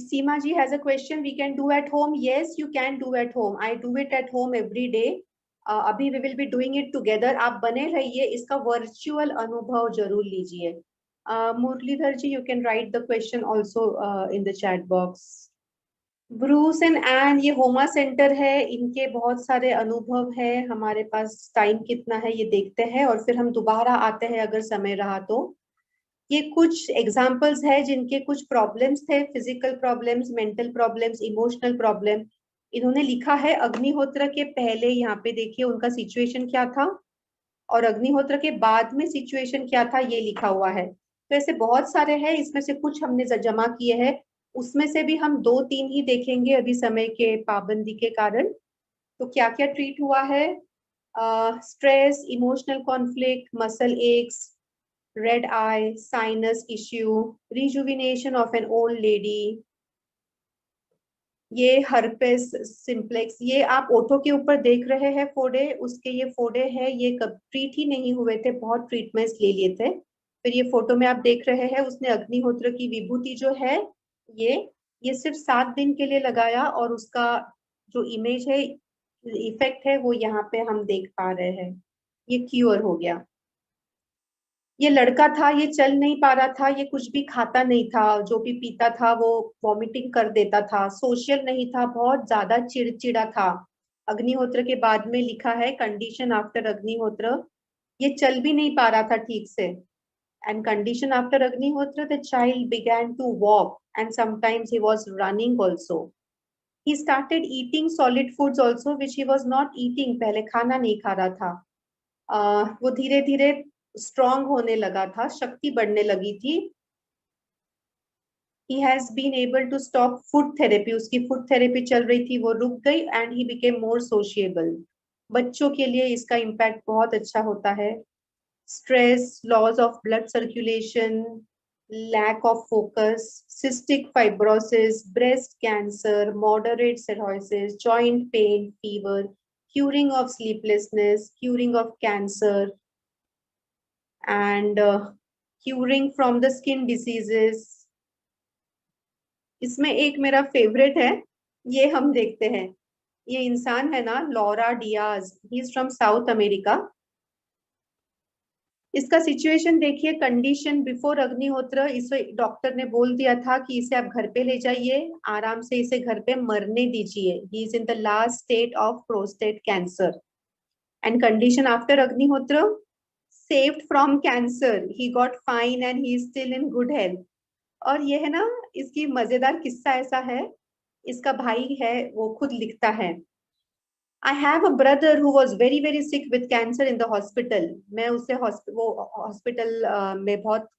Seema ji has a question, we can do at home? Yes, you can do at home. I do it at home every day. अभी we will be doing it together. आप बने रहिए, इसका वर्चुअल अनुभव जरूर लीजिए। मुरलीधर जी, you can write the question also in the chat box. Bruce and एन ये होमा सेंटर है, इनके बहुत सारे अनुभव है। हमारे पास टाइम कितना है ये देखते हैं और फिर हम दोबारा आते हैं अगर समय रहा तो। ये कुछ एग्जाम्पल्स है जिनके कुछ प्रॉब्लम्स थे, physical problems, mental problems, emotional problem. इन्होंने लिखा है अग्निहोत्र के पहले, यहाँ पे देखिए उनका सिचुएशन क्या था, और अग्निहोत्र के बाद में सिचुएशन क्या था ये लिखा हुआ है। तो ऐसे बहुत सारे हैं, इसमें से कुछ हमने जमा किए हैं, उसमें से भी हम 2-3 ही देखेंगे अभी समय के पाबंदी के कारण। तो क्या क्या ट्रीट हुआ है, stress, emotional conflict, muscle x, red I, sinus issue, rejuvenation of an old lady, ये हर्पेस सिंप्लेक्स, ये आप ओठों के ऊपर देख रहे हैं फोड़े, उसके ये फोड़े हैं, ये कब ट्रीट ही नहीं हुए थे, बहुत ट्रीटमेंट्स ले लिए थे। फिर ये फोटो में आप देख रहे हैं उसने अग्निहोत्र की विभूति जो है ये सिर्फ 7 दिन के लिए लगाया, और उसका जो इमेज है, इफेक्ट है, वो यहाँ पे हम देख पा रहे हैं, ये क्योर हो गया। ये लड़का था, ये चल नहीं पा रहा था, ये कुछ भी खाता नहीं था, जो भी पीता था वो वॉमिटिंग कर देता था, सोशल नहीं था, बहुत ज्यादा चिड़चिड़ा था। अग्निहोत्र के बाद में लिखा है कंडीशन आफ्टर अग्निहोत्र, ये चल भी नहीं पा रहा था ठीक से। And condition after Agnihotra the child began to walk and sometimes he was running also. He started eating solid foods also which he was not eating, पहले खाना नहीं खा रहा था। वो धीरे धीरे स्ट्रॉन्ग होने लगा था, शक्ति बढ़ने लगी थी। He has been able to stop food therapy, उसकी फूड थेरेपी चल रही थी वो रुक गई, and he became more sociable। बच्चों के लिए इसका इम्पैक्ट बहुत अच्छा होता है। Stress, loss of blood circulation, lack of focus, cystic fibrosis, breast cancer, moderate cirrhosis, joint pain, fever, curing of sleeplessness, curing of cancer, and curing from the skin diseases। इसमें एक मेरा फेवरेट है, ये हम देखते हैं। ये इंसान है ना, Laura Diaz, he is from south America. इसका सिचुएशन देखिए, कंडीशन बिफोर अग्निहोत्र, इसे डॉक्टर ने बोल दिया था कि इसे आप घर पे ले जाइए, आराम से इसे घर पे मरने दीजिए, he is in the last state of prostate cancer. And condition after Agnihotra, saved from cancer, he got fine and he is still in good health. और ये है ना, इसकी मजेदार किस्सा ऐसा है, इसका भाई है वो खुद लिखता है, I have a brother who was very very sick with cancer in the hospital. मैं उसे वो हॉस्पिटल में बहुत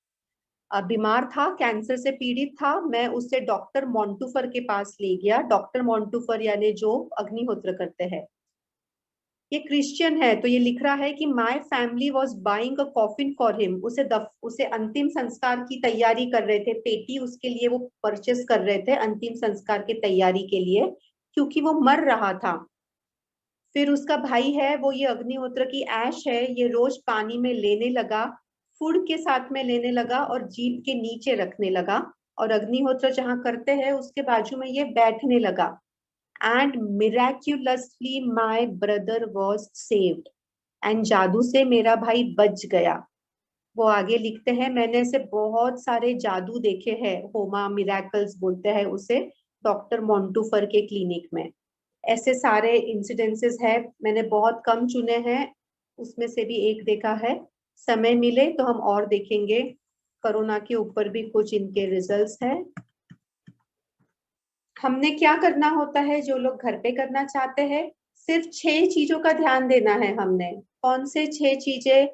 बीमार था, कैंसर से पीड़ित था। मैं उसे डॉक्टर मोंटूफर के पास ले गया। डॉक्टर मोंटूफर यानी जो अग्निहोत्र करते हैं, ये क्रिश्चियन है। तो ये लिख रहा है कि my family was buying a coffin for him, उसे अंतिम संस्कार की तैयारी कर रहे थे, पेटी उसके लिए वो परचेस कर रहे थे अंतिम संस्कार की तैयारी के लिए, क्योंकि वो मर रहा था। फिर उसका भाई है वो ये अग्निहोत्र की ऐश है, ये रोज पानी में लेने लगा, फूड के साथ में लेने लगा और जीभ के नीचे रखने लगा, और अग्निहोत्र जहां करते हैं उसके बाजू में ये बैठने लगा। And miraculously my brother was saved, and जादू से मेरा भाई बच गया। वो आगे लिखते हैं, मैंने ऐसे बहुत सारे जादू देखे हैं, होमा मिराकल्स बोलते हैं उसे, डॉक्टर मोंटूफर के क्लिनिक में। ऐसे सारे इंसिडेंसेस है, मैंने बहुत कम चुने हैं, उसमें से भी एक देखा है। समय मिले तो हम और देखेंगे। कोरोना के ऊपर भी कुछ इनके रिजल्ट्स है। हमने क्या करना होता है, जो लोग घर पे करना चाहते हैं, सिर्फ 6 चीजों का ध्यान देना है हमने। कौन से 6 चीजें?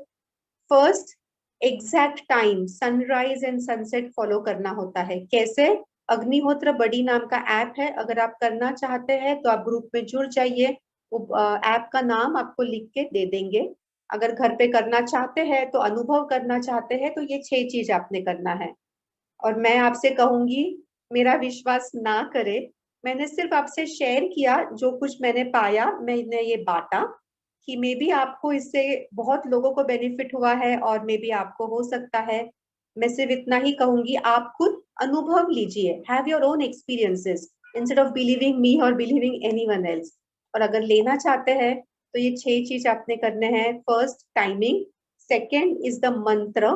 First, exact time, sunrise and sunset follow करना होता है। कैसे? अग्निहोत्र बडी नाम का ऐप है, अगर आप करना चाहते हैं तो आप ग्रुप में जुड़ जाइए, वो ऐप का नाम आपको लिख के दे देंगे। अगर घर पे करना चाहते हैं तो अनुभव करना चाहते हैं तो ये 6 चीज आपने करना है। और मैं आपसे कहूंगी, मेरा विश्वास ना करे, मैंने सिर्फ आपसे शेयर किया जो कुछ मैंने पाया, मैंने ये बांटा कि मे बी आपको इससे बहुत लोगों को बेनिफिट हुआ है और मे बी आपको हो सकता है। मैं सिर्फ इतना ही कहूंगी, आप खुद अनुभव लीजिए, have your own experiences instead of believing मी और बिलीविंग एनीवन एल्स। और अगर लेना चाहते हैं तो ये 6 चीज आपने करने हैं। First, timing. Second is the मंत्र।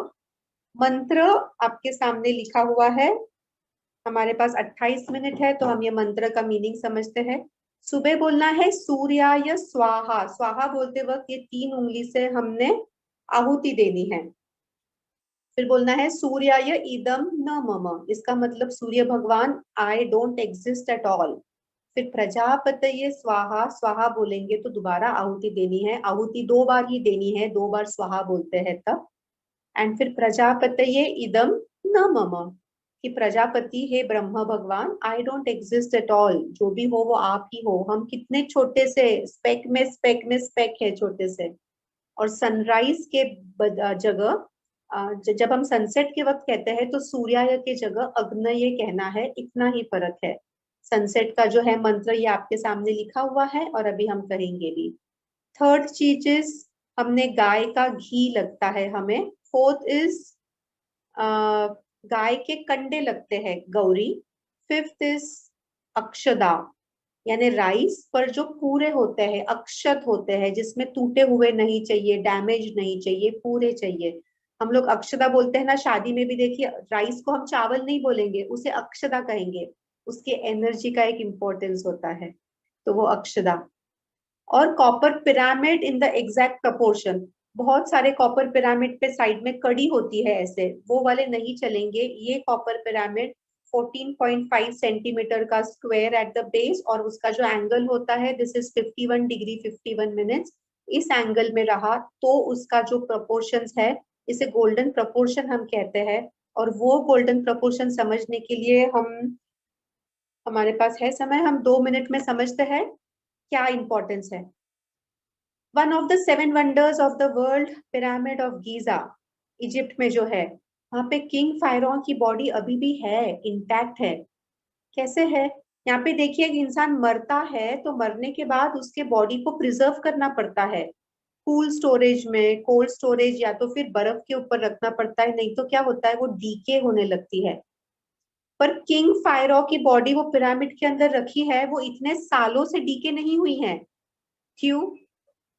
मंत्र आपके सामने लिखा हुआ है, हमारे पास 28 मिनट है तो हम ये मंत्र का मीनिंग समझते हैं। सुबह बोलना है सूर्याय स्वाहा, स्वाहा बोलते वक्त ये 3 उंगली से हमने आहुति देनी है। फिर बोलना है सूर्याय इदम न मम, इसका मतलब सूर्य भगवान, I don't exist at all. फिर प्रजापतये स्वाहा, स्वाहा बोलेंगे तो दोबारा आहुति देनी है, आहुति 2 बार ही देनी है, 2 बार स्वाहा बोलते हैं तब। एंड फिर प्रजापतये इदम न मम, कि प्रजापति हे ब्रह्म भगवान, I don't exist at all, जो भी हो वो आप ही हो, हम कितने छोटे से स्पेक में स्पेक में स्पेक है, छोटे से। और सनराइज के जगह जब हम सनसेट के वक्त कहते हैं तो सूर्याय के जगह अग्नये कहना है, इतना ही फर्क है। सनसेट का जो है मंत्र ये आपके सामने लिखा हुआ है और अभी हम करेंगे भी। थर्ड चीज इज, हमने गाय का घी लगता है हमें। फोर्थ इज गाय के कंडे लगते हैं, गौरी। फिफ्थ इज अक्षदा, यानी राइस पर जो पूरे होते हैं, अक्षत होते हैं, जिसमें टूटे हुए नहीं चाहिए, डैमेज नहीं चाहिए, पूरे चाहिए। हम लोग अक्षदा बोलते हैं ना, शादी में भी देखिए, राइस को हम चावल नहीं बोलेंगे, उसे अक्षदा कहेंगे, उसके एनर्जी का एक इंपॉर्टेंस होता है, तो वो अक्षदा। और copper pyramid in the exact proportion, बहुत सारे कॉपर पिरामिड पे साइड में कड़ी होती है ऐसे, वो वाले नहीं चलेंगे। ये कॉपर पिरामिड 14.5 सेंटीमीटर का स्क्वायर एट द बेस, और उसका जो एंगल होता है दिस इज 51 डिग्री 51 मिनट्स, इस एंगल में रहा तो उसका जो प्रपोर्शंस है, इसे गोल्डन प्रपोर्शन हम कहते हैं। और वो गोल्डन प्रपोर्शन समझने के लिए हमारे पास है समय, हम 2 मिनट में समझते हैं क्या इंपॉर्टेंस है। One of the 7 wonders of the world, pyramid of Giza, Egypt में जो है, वहां पे किंग फायरोन की बॉडी अभी भी है, इंटैक्ट है। कैसे है? यहाँ पे देखिए, इंसान मरता है तो मरने के बाद उसके बॉडी को प्रिजर्व करना पड़ता है, कूल स्टोरेज में, कोल्ड स्टोरेज, या तो फिर बर्फ के ऊपर रखना पड़ता है, नहीं तो क्या होता है वो डीके होने लगती है। पर किंग फायरो की बॉडी वो पिरामिड के अंदर रखी है, वो इतने सालों से डीके नहीं हुई है। क्यों?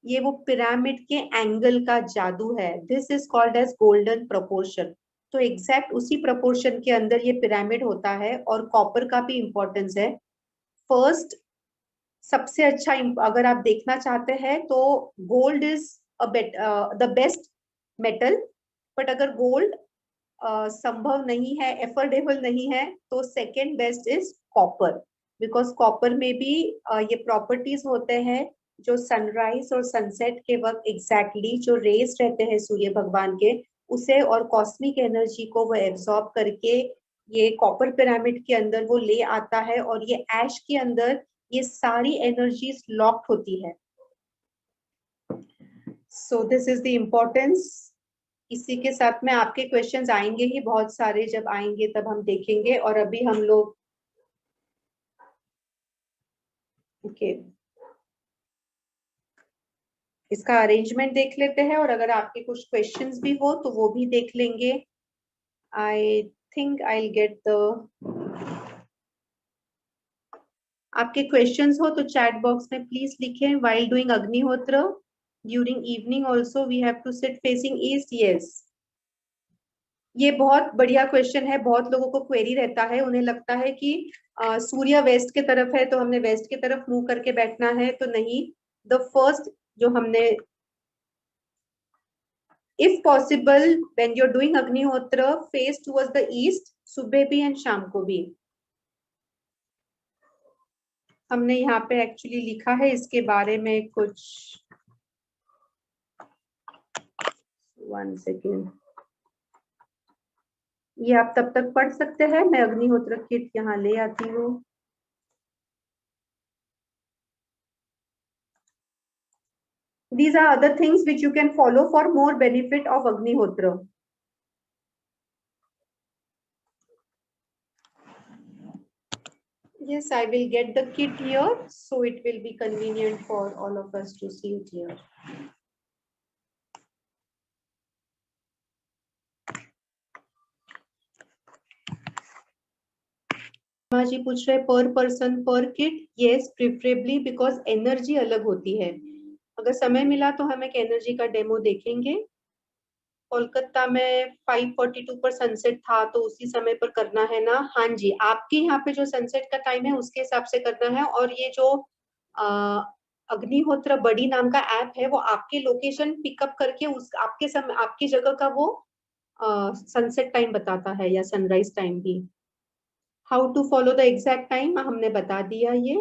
ये वो पिरामिड के एंगल का जादू है. This is called as golden proportion. तो एग्जैक्ट उसी प्रोपोर्शन के अंदर ये पिरामिड होता है. और कॉपर का भी इंपॉर्टेंस है. फर्स्ट, सबसे अच्छा अगर आप देखना चाहते हैं तो gold is the best metal. But अगर गोल्ड संभव नहीं है, एफोर्डेबल नहीं है, तो second best is copper. Because copper में भी ये प्रॉपर्टीज होते हैं जो सनराइज और सनसेट के वक्त एग्जैक्टली जो रेज रहते हैं सूर्य भगवान के, उसे और कॉस्मिक एनर्जी को वो एब्सॉर्ब करके ये कॉपर पिरामिड के अंदर वो ले आता है. और ये ऐश के अंदर ये सारी एनर्जीज लॉक्ड होती है. So this is the importance. इसी के साथ में आपके क्वेश्चंस आएंगे ही बहुत सारे. जब आएंगे तब हम देखेंगे. और अभी हम लोग इसका अरेंजमेंट देख लेते हैं. और अगर आपके कुछ क्वेश्चंस भी हो तो वो भी देख लेंगे. I think I get the आपके क्वेश्चंस हो तो चैट बॉक्स में प्लीज लिखें. While doing Agnihotra during evening also we have to sit facing east. Yes, ये बहुत बढ़िया क्वेश्चन है. बहुत लोगों को क्वेरी रहता है. उन्हें लगता है कि सूर्य वेस्ट के तरफ है तो हमने वेस्ट की तरफ मुंह करके बैठना है. तो नहीं, द फर्स्ट जो हमने, if possible when you are doing Agnihotra, face towards the east, सुबह भी एंड शाम को भी. हमने यहाँ पे एक्चुअली लिखा है इसके बारे में कुछ. 1 सेकेंड. ये आप तब तक पढ़ सकते हैं. मैं अग्निहोत्र किट यहाँ ले आती हूँ. These are other things which you can follow for more benefit of Agnihotra. Yes, I will get the kit here, so it will be convenient for all of us to see it here. जी पूछ रहे पर पर्सन पर kit. Yes, preferably, because energy अलग होती है. अगर समय मिला तो हम एक एनर्जी का डेमो देखेंगे. कोलकाता में 5:42 पर सनसेट था तो उसी समय पर करना है ना? हाँ जी, आपके यहाँ पे जो सनसेट का टाइम है उसके हिसाब से करना है. और ये जो अग्निहोत्र बड़ी नाम का ऐप है वो आपके लोकेशन पिकअप करके उस आपके समय आपकी जगह का वो सनसेट टाइम बताता है या सनराइज टाइम भी. How to follow the exact time हमने बता दिया. ये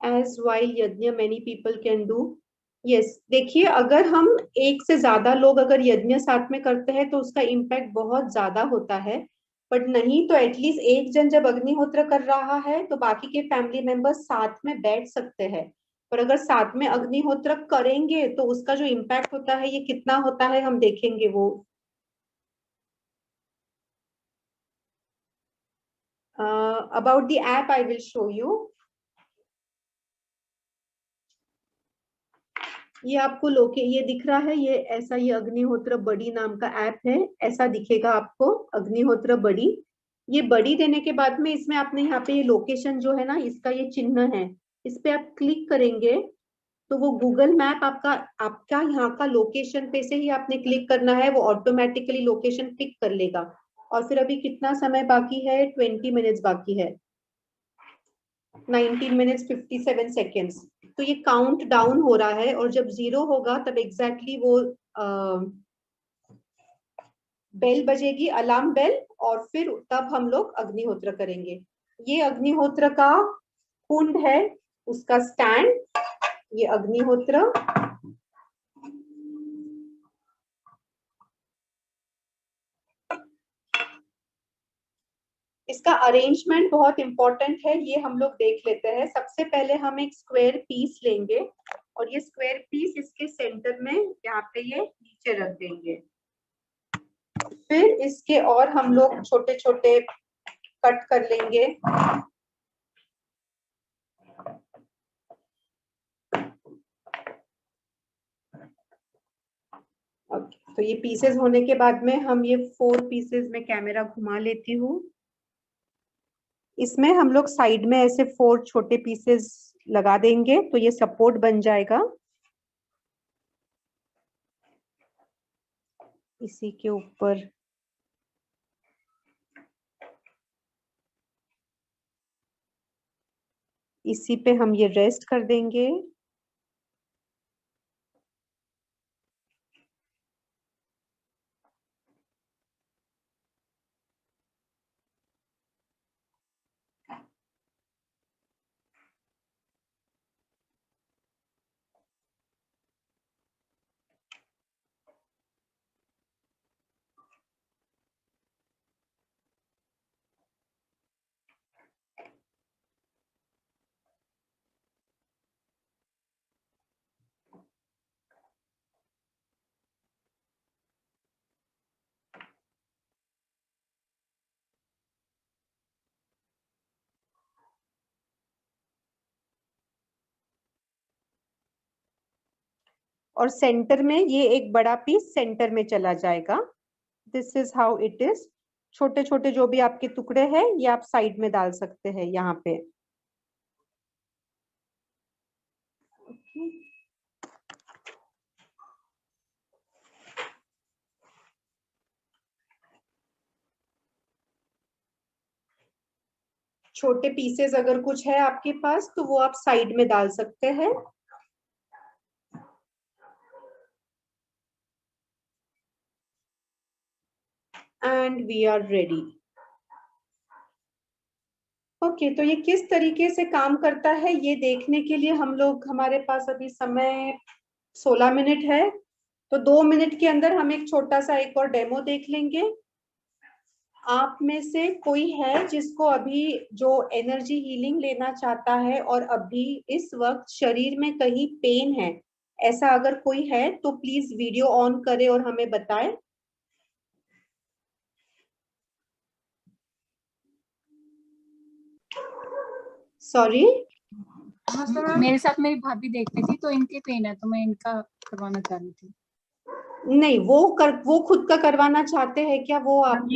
as while yagya many people can do. Yes, देखिए अगर हम एक से ज्यादा लोग अगर यज्ञ साथ में करते हैं तो उसका इम्पैक्ट बहुत ज्यादा होता है. बट नहीं तो एटलीस्ट एक जन जब अग्निहोत्र कर रहा है तो बाकी के फैमिली मेंबर्स साथ में बैठ सकते हैं. पर अगर साथ में अग्निहोत्र करेंगे तो उसका जो इम्पैक्ट होता है ये कितना होता है हम देखेंगे. वो about the app I will show you. ये आपको ये दिख रहा है. ये ऐसा ये अग्निहोत्र बड़ी नाम का ऐप है. ऐसा दिखेगा आपको अग्निहोत्र बड़ी. ये बड़ी देने के बाद में इसमें आपने यहाँ पे ये लोकेशन जो है ना इसका ये चिन्ह है, इस पे आप क्लिक करेंगे तो वो गूगल मैप आपका यहाँ का लोकेशन पे से ही आपने क्लिक करना है. वो ऑटोमेटिकली लोकेशन पिक कर लेगा. और फिर अभी कितना समय बाकी है? 20 मिनट्स बाकी है. 19 मिनट्स 57 सेकेंड्स. तो ये काउंट डाउन हो रहा है और जब 0 होगा तब एग्जैक्टली वो बेल बजेगी, अलार्म बेल, और फिर तब हम लोग अग्निहोत्र करेंगे. ये अग्निहोत्र का कुंड है, उसका स्टैंड. ये अग्निहोत्र इसका अरेंजमेंट बहुत इंपॉर्टेंट है. ये हम लोग देख लेते हैं. सबसे पहले हम एक स्क्वायर पीस लेंगे और ये स्क्वायर पीस इसके सेंटर में यहाँ पे ये नीचे रख देंगे. फिर इसके और हम लोग छोटे छोटे कट कर लेंगे. तो ये पीसेस होने के बाद में हम ये 4 पीसेस में कैमरा घुमा लेती हूँ. इसमें हम लोग साइड में ऐसे 4 छोटे पीसेस लगा देंगे तो ये सपोर्ट बन जाएगा। इसी के ऊपर इसी पे हम ये रेस्ट कर देंगे। और सेंटर में ये एक बड़ा पीस सेंटर में चला जाएगा। This is how it is. छोटे छोटे जो भी आपके टुकड़े हैं ये आप साइड में डाल सकते हैं यहाँ पे। छोटे पीसेस अगर कुछ है आपके पास तो वो आप साइड में डाल सकते हैं। And we are ready. Okay, तो ये किस तरीके से काम करता है ये देखने के लिए हम लोग, हमारे पास अभी समय 16 मिनट है, तो 2 मिनट के अंदर हम एक छोटा सा एक और डेमो देख लेंगे। आप में से कोई है जिसको अभी जो एनर्जी हीलिंग लेना चाहता है और अभी इस वक्त शरीर में कहीं पेन है, ऐसा अगर कोई है तो प्लीज वीडियो ऑन करे और हमें बताए। सॉरी, मेरे साथ मेरी भाभी देख रही थी तो इनके पेन है तो मैं इनका करवाना चाह रही थी। नहीं वो खुद का करवाना चाहते हैं क्या? वो आप हाँ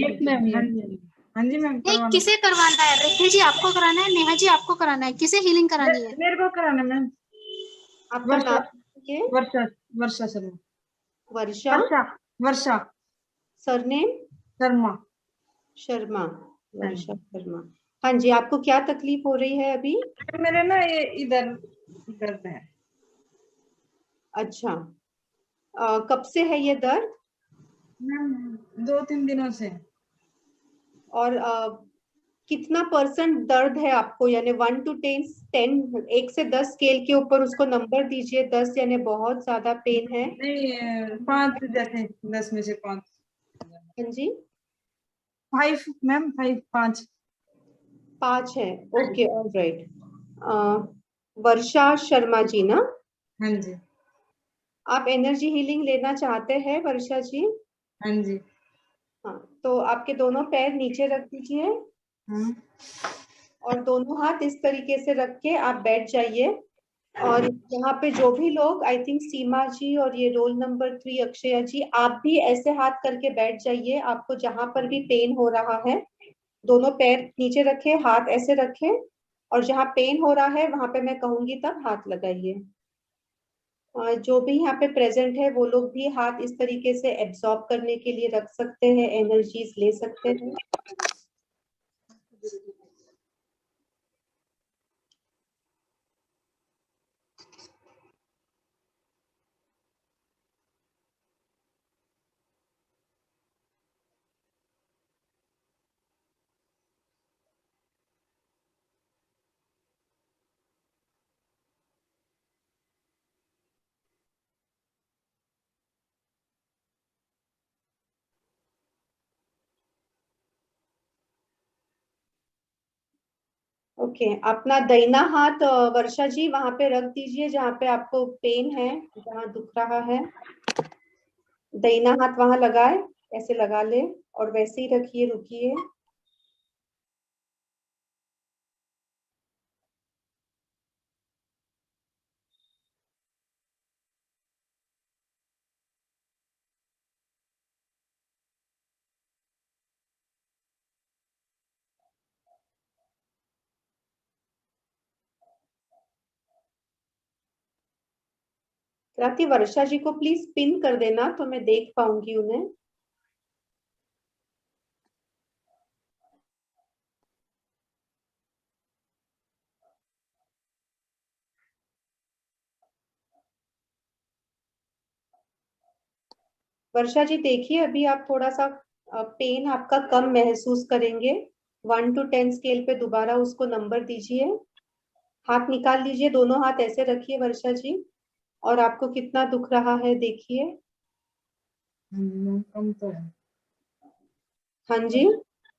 जी मैम। नहीं, किसे करवाना है? रिद्धि जी आपको कराना है, नेहा जी आपको कराना है, किसे हीलिंग करानी है? मेरे को कराना मैम। आपका नाम ये? वर्षा। वर्षा शर्मा। वर्षा वर्षा सरनेम शर्मा। शर्मा। वर्षा शर्मा। हाँ जी, आपको क्या तकलीफ हो रही है अभी? मेरे ना ये इधर दर्द है। अच्छा, कब से है ये दर्द? मैम 2-3 दिनों से। और कितना परसेंट दर्द है आपको? यानी 1 to 10, 1 से 10 स्केल के ऊपर उसको नंबर दीजिए। 10 यानी बहुत ज्यादा पेन है। नहीं 5 जैसे 10 में से 5। हाँ जी, 5 मैम 5। 5 है। Okay, all right. Varsha Sharma ji ना? हाँ जी। आप एनर्जी हीलिंग लेना चाहते हैं वर्षा जी? हाँ जी। हाँ, तो आपके दोनों पैर नीचे रख दीजिए हाँ। और दोनों हाथ इस तरीके से रख के आप बैठ जाइए। और यहाँ पे जो भी लोग, आई थिंक सीमा जी और ये रोल नंबर 3 अक्षया जी, आप भी ऐसे हाथ करके बैठ जाइए। आपको जहां पर भी पेन हो रहा है दोनों पैर नीचे रखे, हाथ ऐसे रखे, और जहाँ पेन हो रहा है वहां पे मैं कहूंगी तब हाथ लगाइए। जो भी यहाँ पे प्रेजेंट है वो लोग भी हाथ इस तरीके से एब्सॉर्ब करने के लिए रख सकते हैं, एनर्जीज ले सकते हैं। ओके, अपना दाहिना हाथ वर्षा जी वहां पे रख दीजिए जहाँ पे आपको पेन है, जहाँ दुख रहा है। दाहिना हाथ वहां लगाए, ऐसे लगा ले और वैसे ही रखिए, रुकिए। राती वर्षा जी को प्लीज पिन कर देना तो मैं देख पाऊंगी उन्हें। वर्षा जी देखिए, अभी आप थोड़ा सा पेन आपका कम महसूस करेंगे। 1 to 10 स्केल पे दोबारा उसको नंबर दीजिए। हाथ निकाल लीजिए, दोनों हाथ ऐसे रखिए वर्षा जी, और आपको कितना दुख रहा है देखिए। कम तो है। हाँ जी।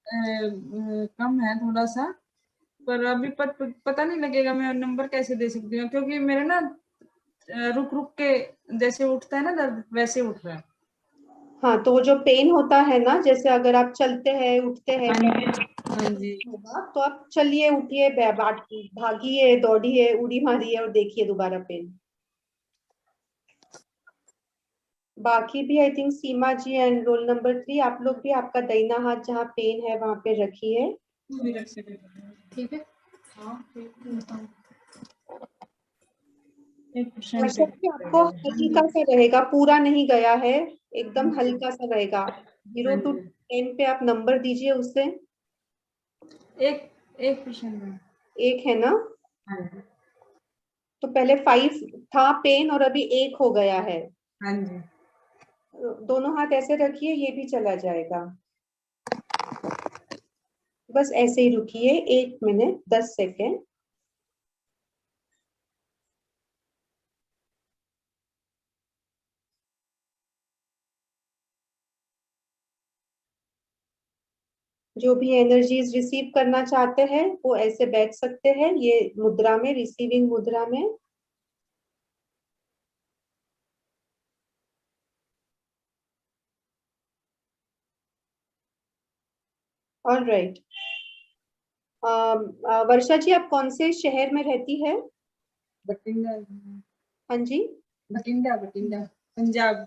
कम है थोड़ा सा, पर अभी पता नहीं लगेगा। मैं नंबर कैसे दे सकती हूँ, क्योंकि मेरे ना रुक रुक के जैसे उठता है ना दर्द, वैसे उठ रहा है। हाँ, तो जो पेन होता है ना, जैसे अगर आप चलते हैं उठते हैं हाँ जी। होगा, तो आप चलिए उठिए, भागिए दौड़िए उड़ी मारिए और देखिए दोबारा पेन। बाकी भी I think Seema ji and roll number 3, आप लोग भी आपका दाहिना हाथ जहाँ पेन है वहां पे रखिए। ठीक है। वर्षा जी आपको हल्का सा रहेगा, पूरा नहीं गया है, एकदम हल्का सा रहेगा। 0 to 10 पे आप नंबर दीजिए उससे। 1% में 1 है ना? हाँ जी। तो पहले 5 था पेन और अभी 1 हो गया है। हाँ जी। दोनों हाथ ऐसे रखिए, ये भी चला जाएगा। बस ऐसे ही रुकिए 1 मिनट 10 सेकेंड। जो भी एनर्जीज रिसीव करना चाहते हैं वो ऐसे बैठ सकते हैं, ये मुद्रा में, रिसीविंग मुद्रा में। All right. वर्षा जी आप कौन से शहर में रहती है? बठिंडा। हाँ जी, बठिंडा बठिंडा पंजाब।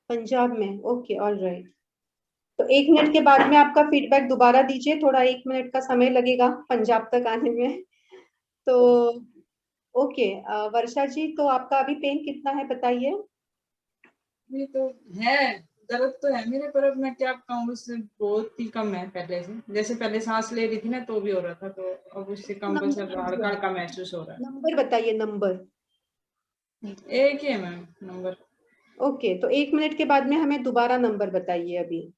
पंजाब में। Okay, all right. तो 1 मिनट के बाद में आपका फीडबैक दोबारा दीजिए, थोड़ा 1 मिनट का समय लगेगा पंजाब तक आने में। तो ओके, वर्षा जी तो आपका अभी पेन कितना है बताइए? ये तो है, दर्द तो है मेरे, पर अब मैं क्या कहूँ, उससे बहुत ही कम है पहले से। जैसे पहले सांस ले रही थी ना तो भी हो रहा था, तो अब उससे कम, बस अब हल्का हल्का महसूस हो रहा नंबर बताइए, नंबर। है। एक ही है मैम नंबर। ओके, तो 1 मिनट के बाद में हमें दोबारा नंबर बताइए अभी।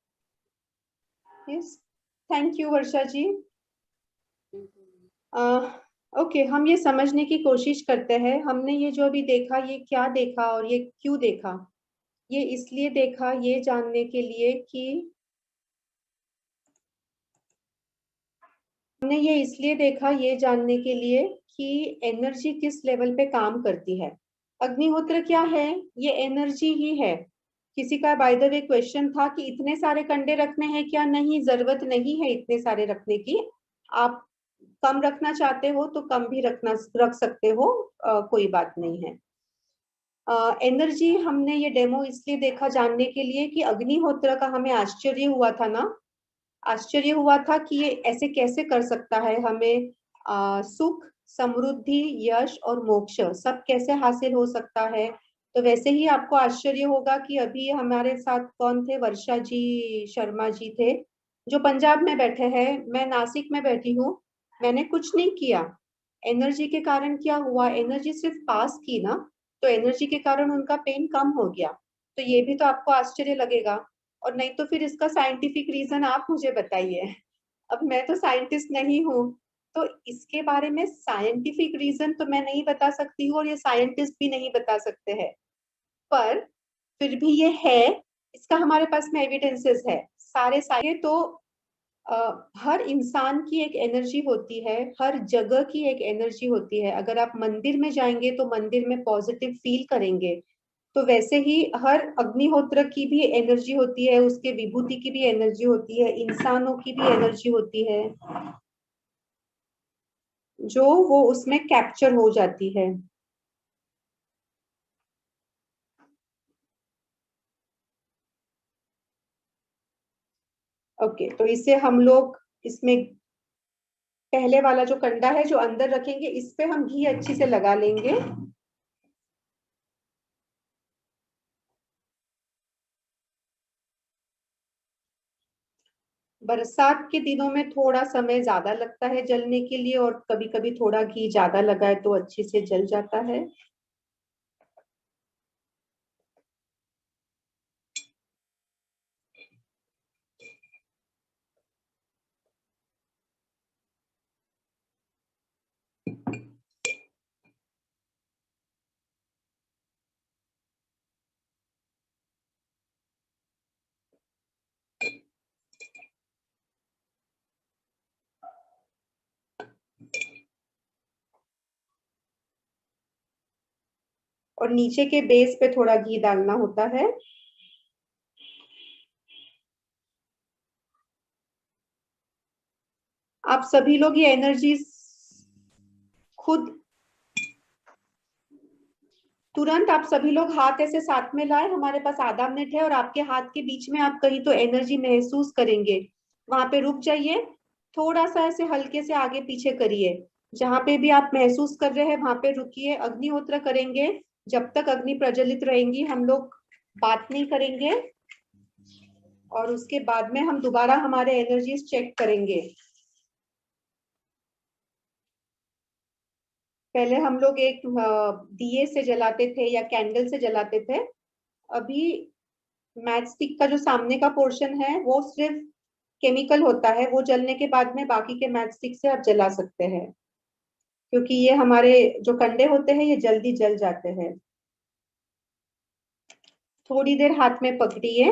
Yes, thank you Varsha ji. Okay, हम ये समझने की कोशिश करते हैं, हमने ये जो अभी देखा ये क्या देखा और ये क्यों देखा। ये इसलिए देखा ये जानने के लिए कि हमने ये इसलिए देखा ये जानने के लिए कि एनर्जी किस लेवल पे काम करती है। अग्निहोत्र क्या है? ये एनर्जी ही है। किसी का बाय द वे क्वेश्चन था कि इतने सारे कंडे रखने हैं क्या? नहीं, जरूरत नहीं है इतने सारे रखने की। आप कम रखना चाहते हो तो कम भी रख सकते हो, कोई बात नहीं है। एनर्जी हमने ये डेमो इसलिए देखा जानने के लिए कि अग्निहोत्र का हमें आश्चर्य हुआ था ना, आश्चर्य हुआ था कि ये ऐसे कैसे कर सकता है, हमें सुख, समृद्धि, यश और मोक्ष सब कैसे हासिल हो सकता है। तो वैसे ही आपको आश्चर्य होगा कि अभी हमारे साथ कौन थे? वर्षा जी शर्मा जी थे, जो पंजाब में बैठे हैं। मैं नासिक में बैठी हूँ, मैंने कुछ नहीं किया। एनर्जी के कारण क्या हुआ? एनर्जी सिर्फ पास की ना, तो एनर्जी के कारण उनका पेन कम हो गया। तो ये भी तो आपको आश्चर्य लगेगा, और नहीं तो फिर इसका साइंटिफिक रीजन आप मुझे बताइए। अब मैं तो साइंटिस्ट नहीं हूँ, तो इसके बारे में साइंटिफिक रीजन तो मैं नहीं बता सकती हूँ, और ये साइंटिस्ट भी नहीं बता सकते हैं। पर फिर भी ये है, इसका हमारे पास में एविडेंसेस है सारे सारे। तो हर इंसान की एक एनर्जी होती है, हर जगह की एक एनर्जी होती है। अगर आप मंदिर में जाएंगे तो मंदिर में पॉजिटिव फील करेंगे, तो वैसे ही हर अग्निहोत्र की भी एनर्जी होती है, उसके विभूति की भी एनर्जी होती है, इंसानों की भी एनर्जी होती है, जो वो उसमें कैप्चर हो जाती है। ओके, तो इसे हम लोग इसमें पहले वाला जो कंडा है जो अंदर रखेंगे, इस पे हम घी अच्छी से लगा लेंगे। बरसात के दिनों में थोड़ा समय ज्यादा लगता है जलने के लिए, और कभी कभी थोड़ा घी ज्यादा लगाए तो अच्छे से जल जाता है। और नीचे के बेस पे थोड़ा घी डालना होता है। आप सभी लोग ये एनर्जी खुद तुरंत आप सभी लोग हाथ ऐसे साथ में लाए, हमारे पास आधा मिनट है, और आपके हाथ के बीच में आप कहीं तो एनर्जी महसूस करेंगे, वहां पे रुक जाइए, थोड़ा सा ऐसे हल्के से आगे पीछे करिए, जहां पे भी आप महसूस कर रहे हैं वहां पे रुकिए। अग्निहोत्र करेंगे, जब तक अग्नि प्रज्वलित रहेंगी हम लोग बात नहीं करेंगे, और उसके बाद में हम दोबारा हमारे एनर्जीज चेक करेंगे। पहले हम लोग एक दिए से जलाते थे या कैंडल से जलाते थे, अभी मैच स्टिक का जो सामने का पोर्शन है वो सिर्फ केमिकल होता है, वो जलने के बाद में बाकी के मैच स्टिक से आप जला सकते हैं, क्योंकि ये हमारे जो कंडे होते हैं ये जल्दी जल जाते हैं। थोड़ी देर हाथ में पकड़िए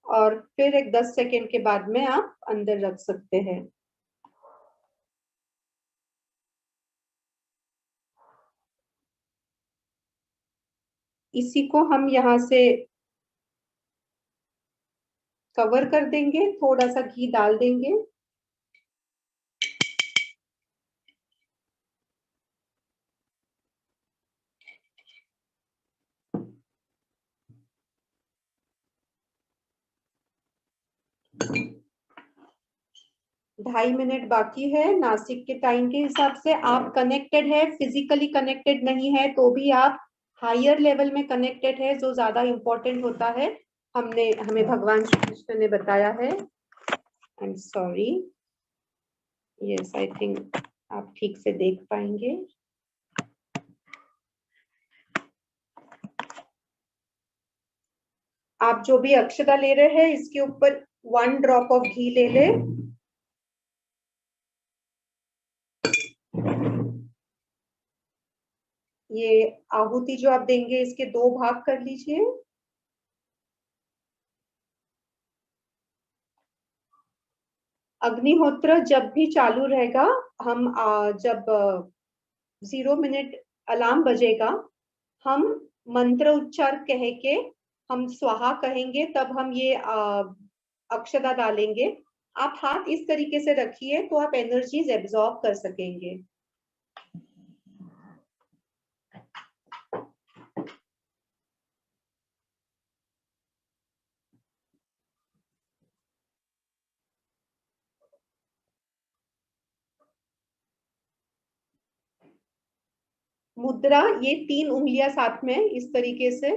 और फिर एक 10 सेकेंड के बाद में आप अंदर रख सकते हैं। इसी को हम यहाँ से कवर कर देंगे, थोड़ा सा घी डाल देंगे। ढाई मिनट बाकी है नासिक के टाइम के हिसाब से। आप कनेक्टेड है, फिजिकली कनेक्टेड नहीं है तो भी आप हायर लेवल में कनेक्टेड है, जो ज्यादा इंपॉर्टेंट होता है, हमें भगवान श्री कृष्ण ने बताया है। I am sorry, yes I think आप ठीक से देख पाएंगे। आप जो भी अक्षता ले रहे हैं इसके ऊपर 1 ड्रॉप ऑफ घी ले ले। ये आहुति जो आप देंगे इसके 2 भाग कर लीजिए। अग्निहोत्र जब भी चालू रहेगा, हम जब 0 मिनट अलार्म बजेगा, हम मंत्र उच्चार कह के हम स्वाहा कहेंगे, तब हम ये अक्षता डालेंगे। आप हाथ इस तरीके से रखिए तो आप एनर्जीज एब्जॉर्ब कर सकेंगे। मुद्रा, ये 3 उंगलियां साथ में इस तरीके से,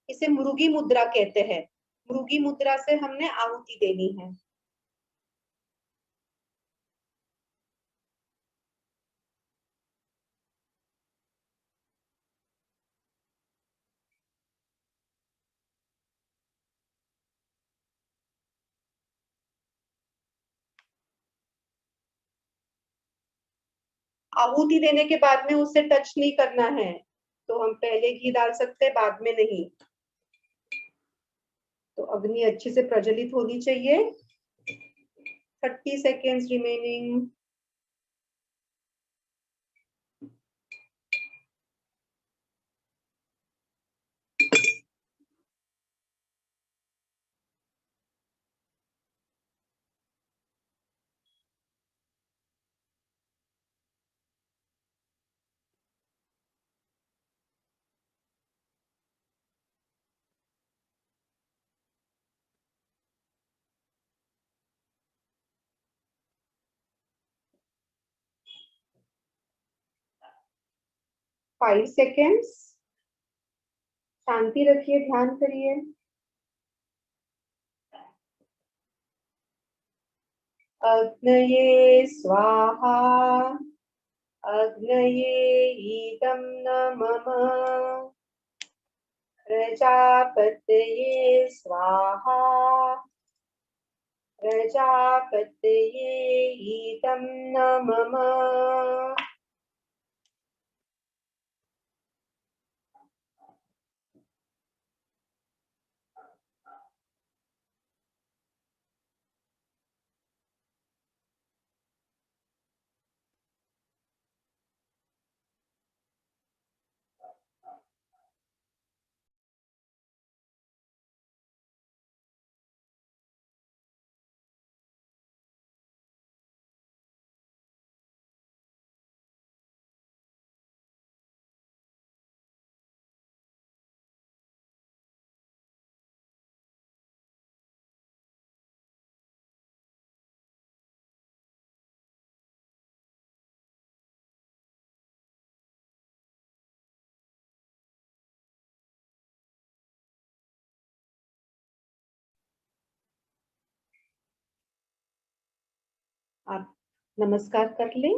इसे मृगी मुद्रा कहते हैं। मृगी मुद्रा से हमने आहुति देनी है। आहुति देने के बाद में उसे टच नहीं करना है, तो हम पहले घी डाल सकते हैं, बाद में नहीं। तो अग्नि अच्छे से प्रज्वलित होनी चाहिए। 30 सेकेंड्स रिमेनिंग। Five seconds. शांति रखिए, ध्यान करिए। अग्नये स्वाहा अग्नये इदं न मम प्रजापतये स्वाहा प्रजापतये इदं न मम। आप नमस्कार कर लें।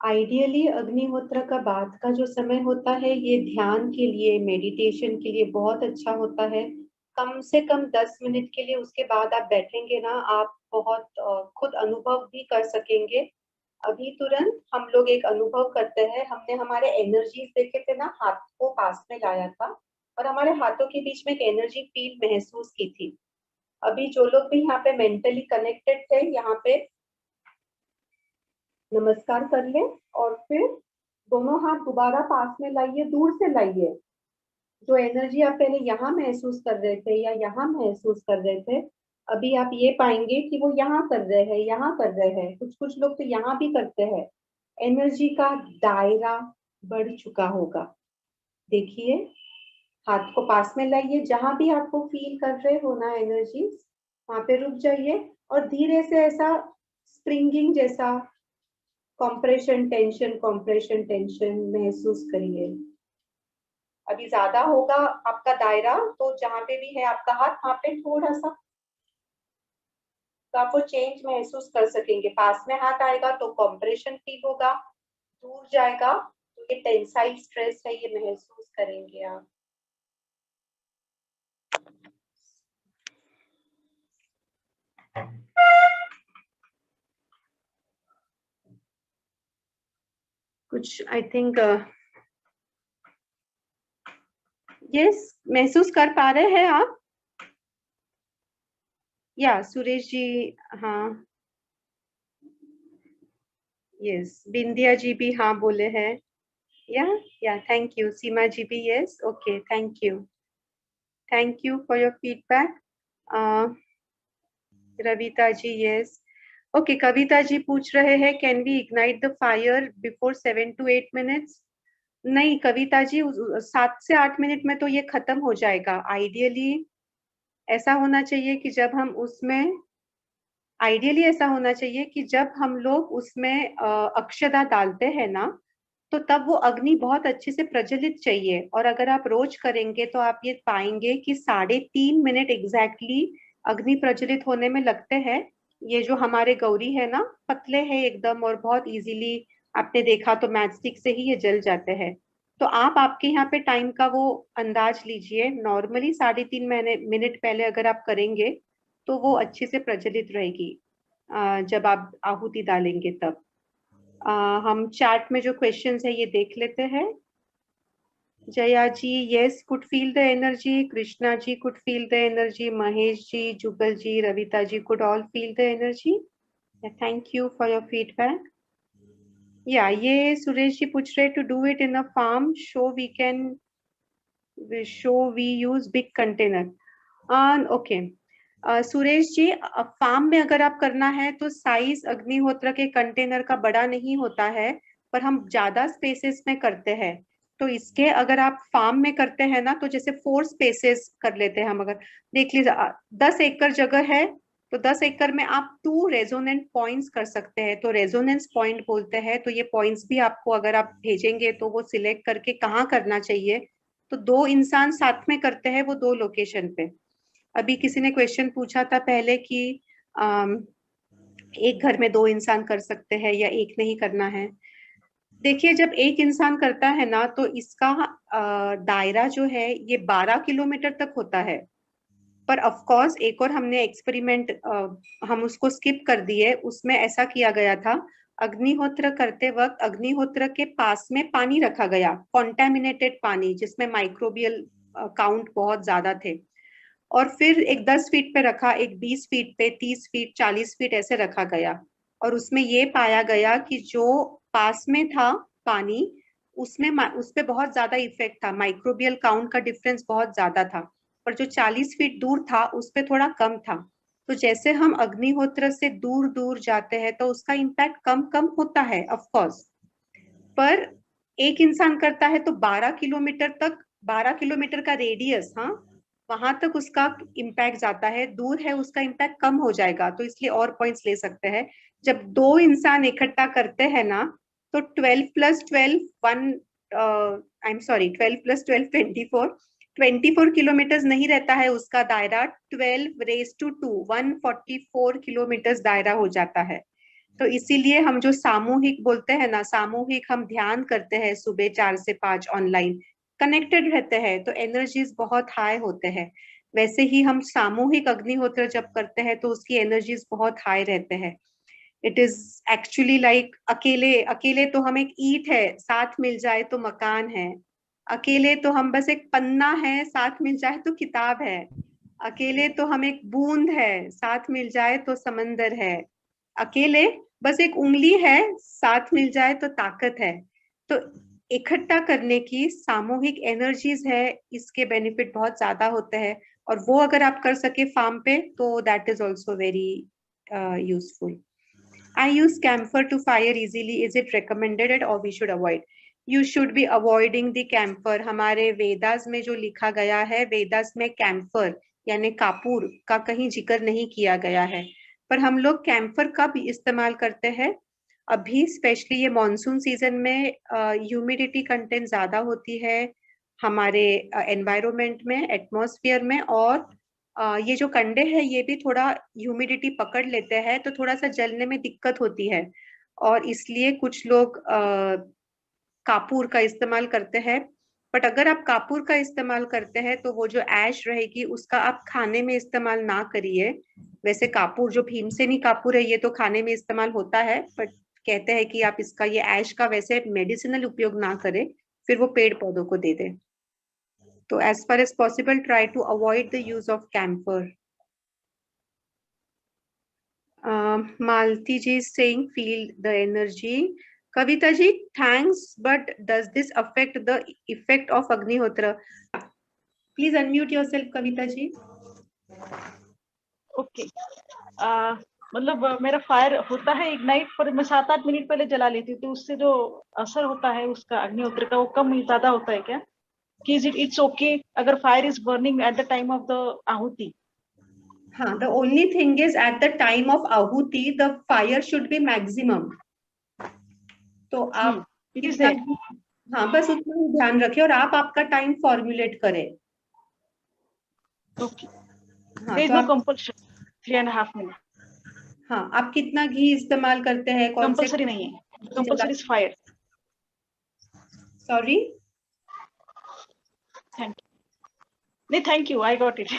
आइडियली अग्निहोत्र का बाद का जो समय होता है ये ध्यान के लिए, मेडिटेशन के लिए बहुत अच्छा होता है। कम से कम 10 मिनट के लिए उसके बाद आप बैठेंगे ना, आप बहुत खुद अनुभव भी कर सकेंगे। अभी तुरंत हम लोग एक अनुभव करते हैं। हमने हमारे एनर्जीज देखे थे ना, हाथ को पास में लाया था और हमारे हाथों के बीच में एक एनर्जी फील्ड महसूस की थी। अभी जो लोग भी यहाँ पे मेंटली कनेक्टेड थे, यहाँ पे नमस्कार कर ले और फिर दोनों हाथ दोबारा पास में लाइए, दूर से लाइए। जो एनर्जी आप पहले यहाँ महसूस कर रहे थे या यहाँ महसूस कर रहे थे, अभी आप ये पाएंगे कि वो यहाँ कर रहे हैं, यहाँ कर रहे हैं। कुछ कुछ लोग तो यहाँ भी करते हैं। एनर्जी का दायरा बढ़ चुका होगा। देखिए, हाथ को पास में लाइए, जहां भी आपको फील कर रहे हो ना एनर्जी, वहां पे रुक जाइए और धीरे से ऐसा स्प्रिंगिंग जैसा कंप्रेशन टेंशन महसूस करिए। अभी ज्यादा होगा आपका दायरा, तो जहां पे भी है आपका हाथ, वहां पे थोड़ा सा तो आपको चेंज महसूस कर सकेंगे। पास में हाथ आएगा तो कंप्रेशन फील होगा, दूर जाएगा तो ये टेंसाइल स्ट्रेस है, ये महसूस करेंगे आप। कुछ आई थिंक यस महसूस कर पा रहे हैं आप? या सुरेश जी, हाँ यस, बिंदिया जी भी हाँ बोले हैं। या थैंक यू। सीमा जी भी yes, okay thank you for your feedback. Ravita ji yes, okay. Kavita ji पूछ रहे हैं can we ignite the fire before 7 to 8 minutes? नहीं कविता जी, 7 से 8 मिनट में तो ये खत्म हो जाएगा। आइडियली ऐसा होना चाहिए कि जब हम उसमें जब हम लोग उसमें अक्षदा डालते हैं ना, तो तब वो अग्नि बहुत अच्छे से प्रज्वलित चाहिए। और अगर आप रोज करेंगे तो आप ये पाएंगे कि 3.5 मिनट एग्जैक्टली अग्नि प्रज्वलित होने में लगते हैं। ये जो हमारे गौरी है ना, पतले हैं एकदम और बहुत इजीली, आपने देखा तो मैचस्टिक से ही ये जल जाते हैं। तो आप आपके यहाँ पे टाइम का वो अंदाज लीजिए। नॉर्मली 3.5 मिनट पहले अगर आप करेंगे तो वो अच्छे से प्रज्वलित रहेगी जब आप आहुति डालेंगे तब। हम चैट में जो क्वेश्चंस है ये देख लेते हैं। Jaya ji yes, could feel the energy. Krishna ji could feel the energy. Mahesh ji, Jugal ji, Ravita ji could all feel the energy. Thank you for your feedback. Yeah ये सुरेश जी पूछ रहे to do it in a farm so we use big container. Okay Suresh ji, farm में अगर आप करना है तो साइज अग्निहोत्र के कंटेनर का बड़ा नहीं होता है, पर हम ज्यादा स्पेसेस में करते हैं। तो इसके अगर आप फार्म में करते हैं ना, तो जैसे 4 स्पेसेस कर लेते हैं हम। अगर देख लीजिए 10 एकड़ जगह है तो 10 एकड़ में आप 2 रेजोनेंट पॉइंट्स कर सकते हैं। तो रेजोनेंस पॉइंट बोलते हैं। तो ये पॉइंट्स भी आपको अगर आप भेजेंगे तो वो सिलेक्ट करके कहाँ करना चाहिए, तो 2 इंसान साथ में करते हैं वो 2 लोकेशन पे। अभी किसी ने क्वेश्चन पूछा था पहले कि एक घर में 2 इंसान कर सकते हैं या एक नहीं करना है। देखिए, जब एक इंसान करता है ना, तो इसका दायरा जो है ये 12 किलोमीटर तक होता है। पर ऑफ कोर्स एक और हमने एक्सपेरिमेंट हम उसको स्किप कर दिए। उसमें ऐसा किया गया था, अग्निहोत्र करते वक्त अग्निहोत्र के पास में पानी रखा गया, कॉन्टेमिनेटेड पानी जिसमें माइक्रोबियल काउंट बहुत ज्यादा थे। और फिर एक 10 फीट पे रखा, एक 20 फीट पे, 30 फीट, 40 फीट ऐसे रखा गया। और उसमें ये पाया गया कि जो पास में था पानी, उसमें उस पे बहुत ज्यादा इफेक्ट था, माइक्रोबियल काउंट का डिफरेंस बहुत ज्यादा था। पर जो 40 फीट दूर था उस पे थोड़ा कम था। तो जैसे हम अग्निहोत्र से दूर दूर जाते हैं तो उसका इम्पैक्ट कम कम होता है ऑफ कोर्स। पर एक इंसान करता है तो 12 किलोमीटर तक, 12 किलोमीटर का रेडियस, हाँ, वहां तक उसका इम्पैक्ट जाता है। दूर है उसका इम्पैक्ट कम हो जाएगा। तो इसलिए और पॉइंट्स ले सकते हैं। जब 2 इंसान इकट्ठा करते हैं ना, तो 12 + 12 आई एम सॉरी 12 + 12 24 किलोमीटर नहीं रहता है उसका दायरा, 12⁻², 144 किलोमीटर दायरा हो जाता है। तो इसीलिए हम जो सामूहिक बोलते हैं ना, सामूहिक हम ध्यान करते हैं सुबह 4 से 5 ऑनलाइन, कनेक्टेड रहते हैं तो एनर्जीज बहुत हाई होते हैं। वैसे ही हम सामूहिक अग्निहोत्र जब करते हैं तो उसकी एनर्जीज बहुत हाई रहते हैं। इट इज एक्चुअली लाइक अकेले अकेले तो हम एक ईंट है, साथ मिल जाए तो मकान है। अकेले तो हम बस एक पन्ना है, साथ मिल जाए तो किताब है। अकेले तो हम एक बूंद है, साथ मिल जाए तो समंदर है। अकेले बस एक उंगली है, साथ मिल जाए तो ताकत है। तो इकट्ठा करने की सामूहिक एनर्जीज है, इसके बेनिफिट बहुत ज्यादा होते हैं। और वो अगर आप कर सके फार्म पे तो that is also very useful. I use camphor to fire easily. Is it recommended or we should avoid? You should be avoiding the camphor. हमारे वेदास में जो लिखा गया है, वेदास में कैम्फर यानी कापूर का कहीं जिक्र नहीं किया गया है। पर हम लोग कैम्फर कब इस्तेमाल करते हैं? अभी स्पेशली ये मॉनसून सीजन में ह्यूमिडिटी कंटेंट ज्यादा होती है हमारे एनवायरमेंट में, एटमॉस्फेयर में। और ये जो कंडे हैं ये भी थोड़ा ह्यूमिडिटी पकड़ लेते हैं, तो थोड़ा सा जलने में दिक्कत होती है। और इसलिए कुछ लोग कापूर का इस्तेमाल करते हैं। बट अगर आप कापूर का इस्तेमाल करते हैं तो वो जो ऐश रहेगी उसका आप खाने में इस्तेमाल ना करिए। वैसे कापूर जो भीमसेनी कापूर है ये तो खाने में इस्तेमाल होता है, बट कहते हैं कि आप इसका ये ऐश का वैसे मेडिसिनल उपयोग ना करें, फिर वो पेड़ पौधों को दे दें। तो as far as possible try to avoid the use of camphor. Malti ji is saying feel the energy. Kavita ji, thanks, but does this affect the effect of Agnihotra? Please unmute yourself, Kavita ji. Okay मतलब मेरा फायर होता है इग्नाइट, पर मैं 7-8 मिनट पहले जला लेती हूँ, तो उससे जो असर होता है उसका अग्निहोत्र का वो कम ज्यादा होता है क्या? कि इट्स ओके अगर fire is burning at the time of the आहुति? हाँ, the only thing is at the time of आहुति the fire should be maximum. तो आप हाँ बस उतना ही ध्यान रखें और आप आपका टाइम फॉर्मुलेट करें। Okay, there is no compulsion 3.5 minutes. हाँ, आप कितना घी इस्तेमाल करते हैं? कंपल्सरी नहीं है, compulsory is fire. Sorry, thank you. नहीं, thank you, I got it.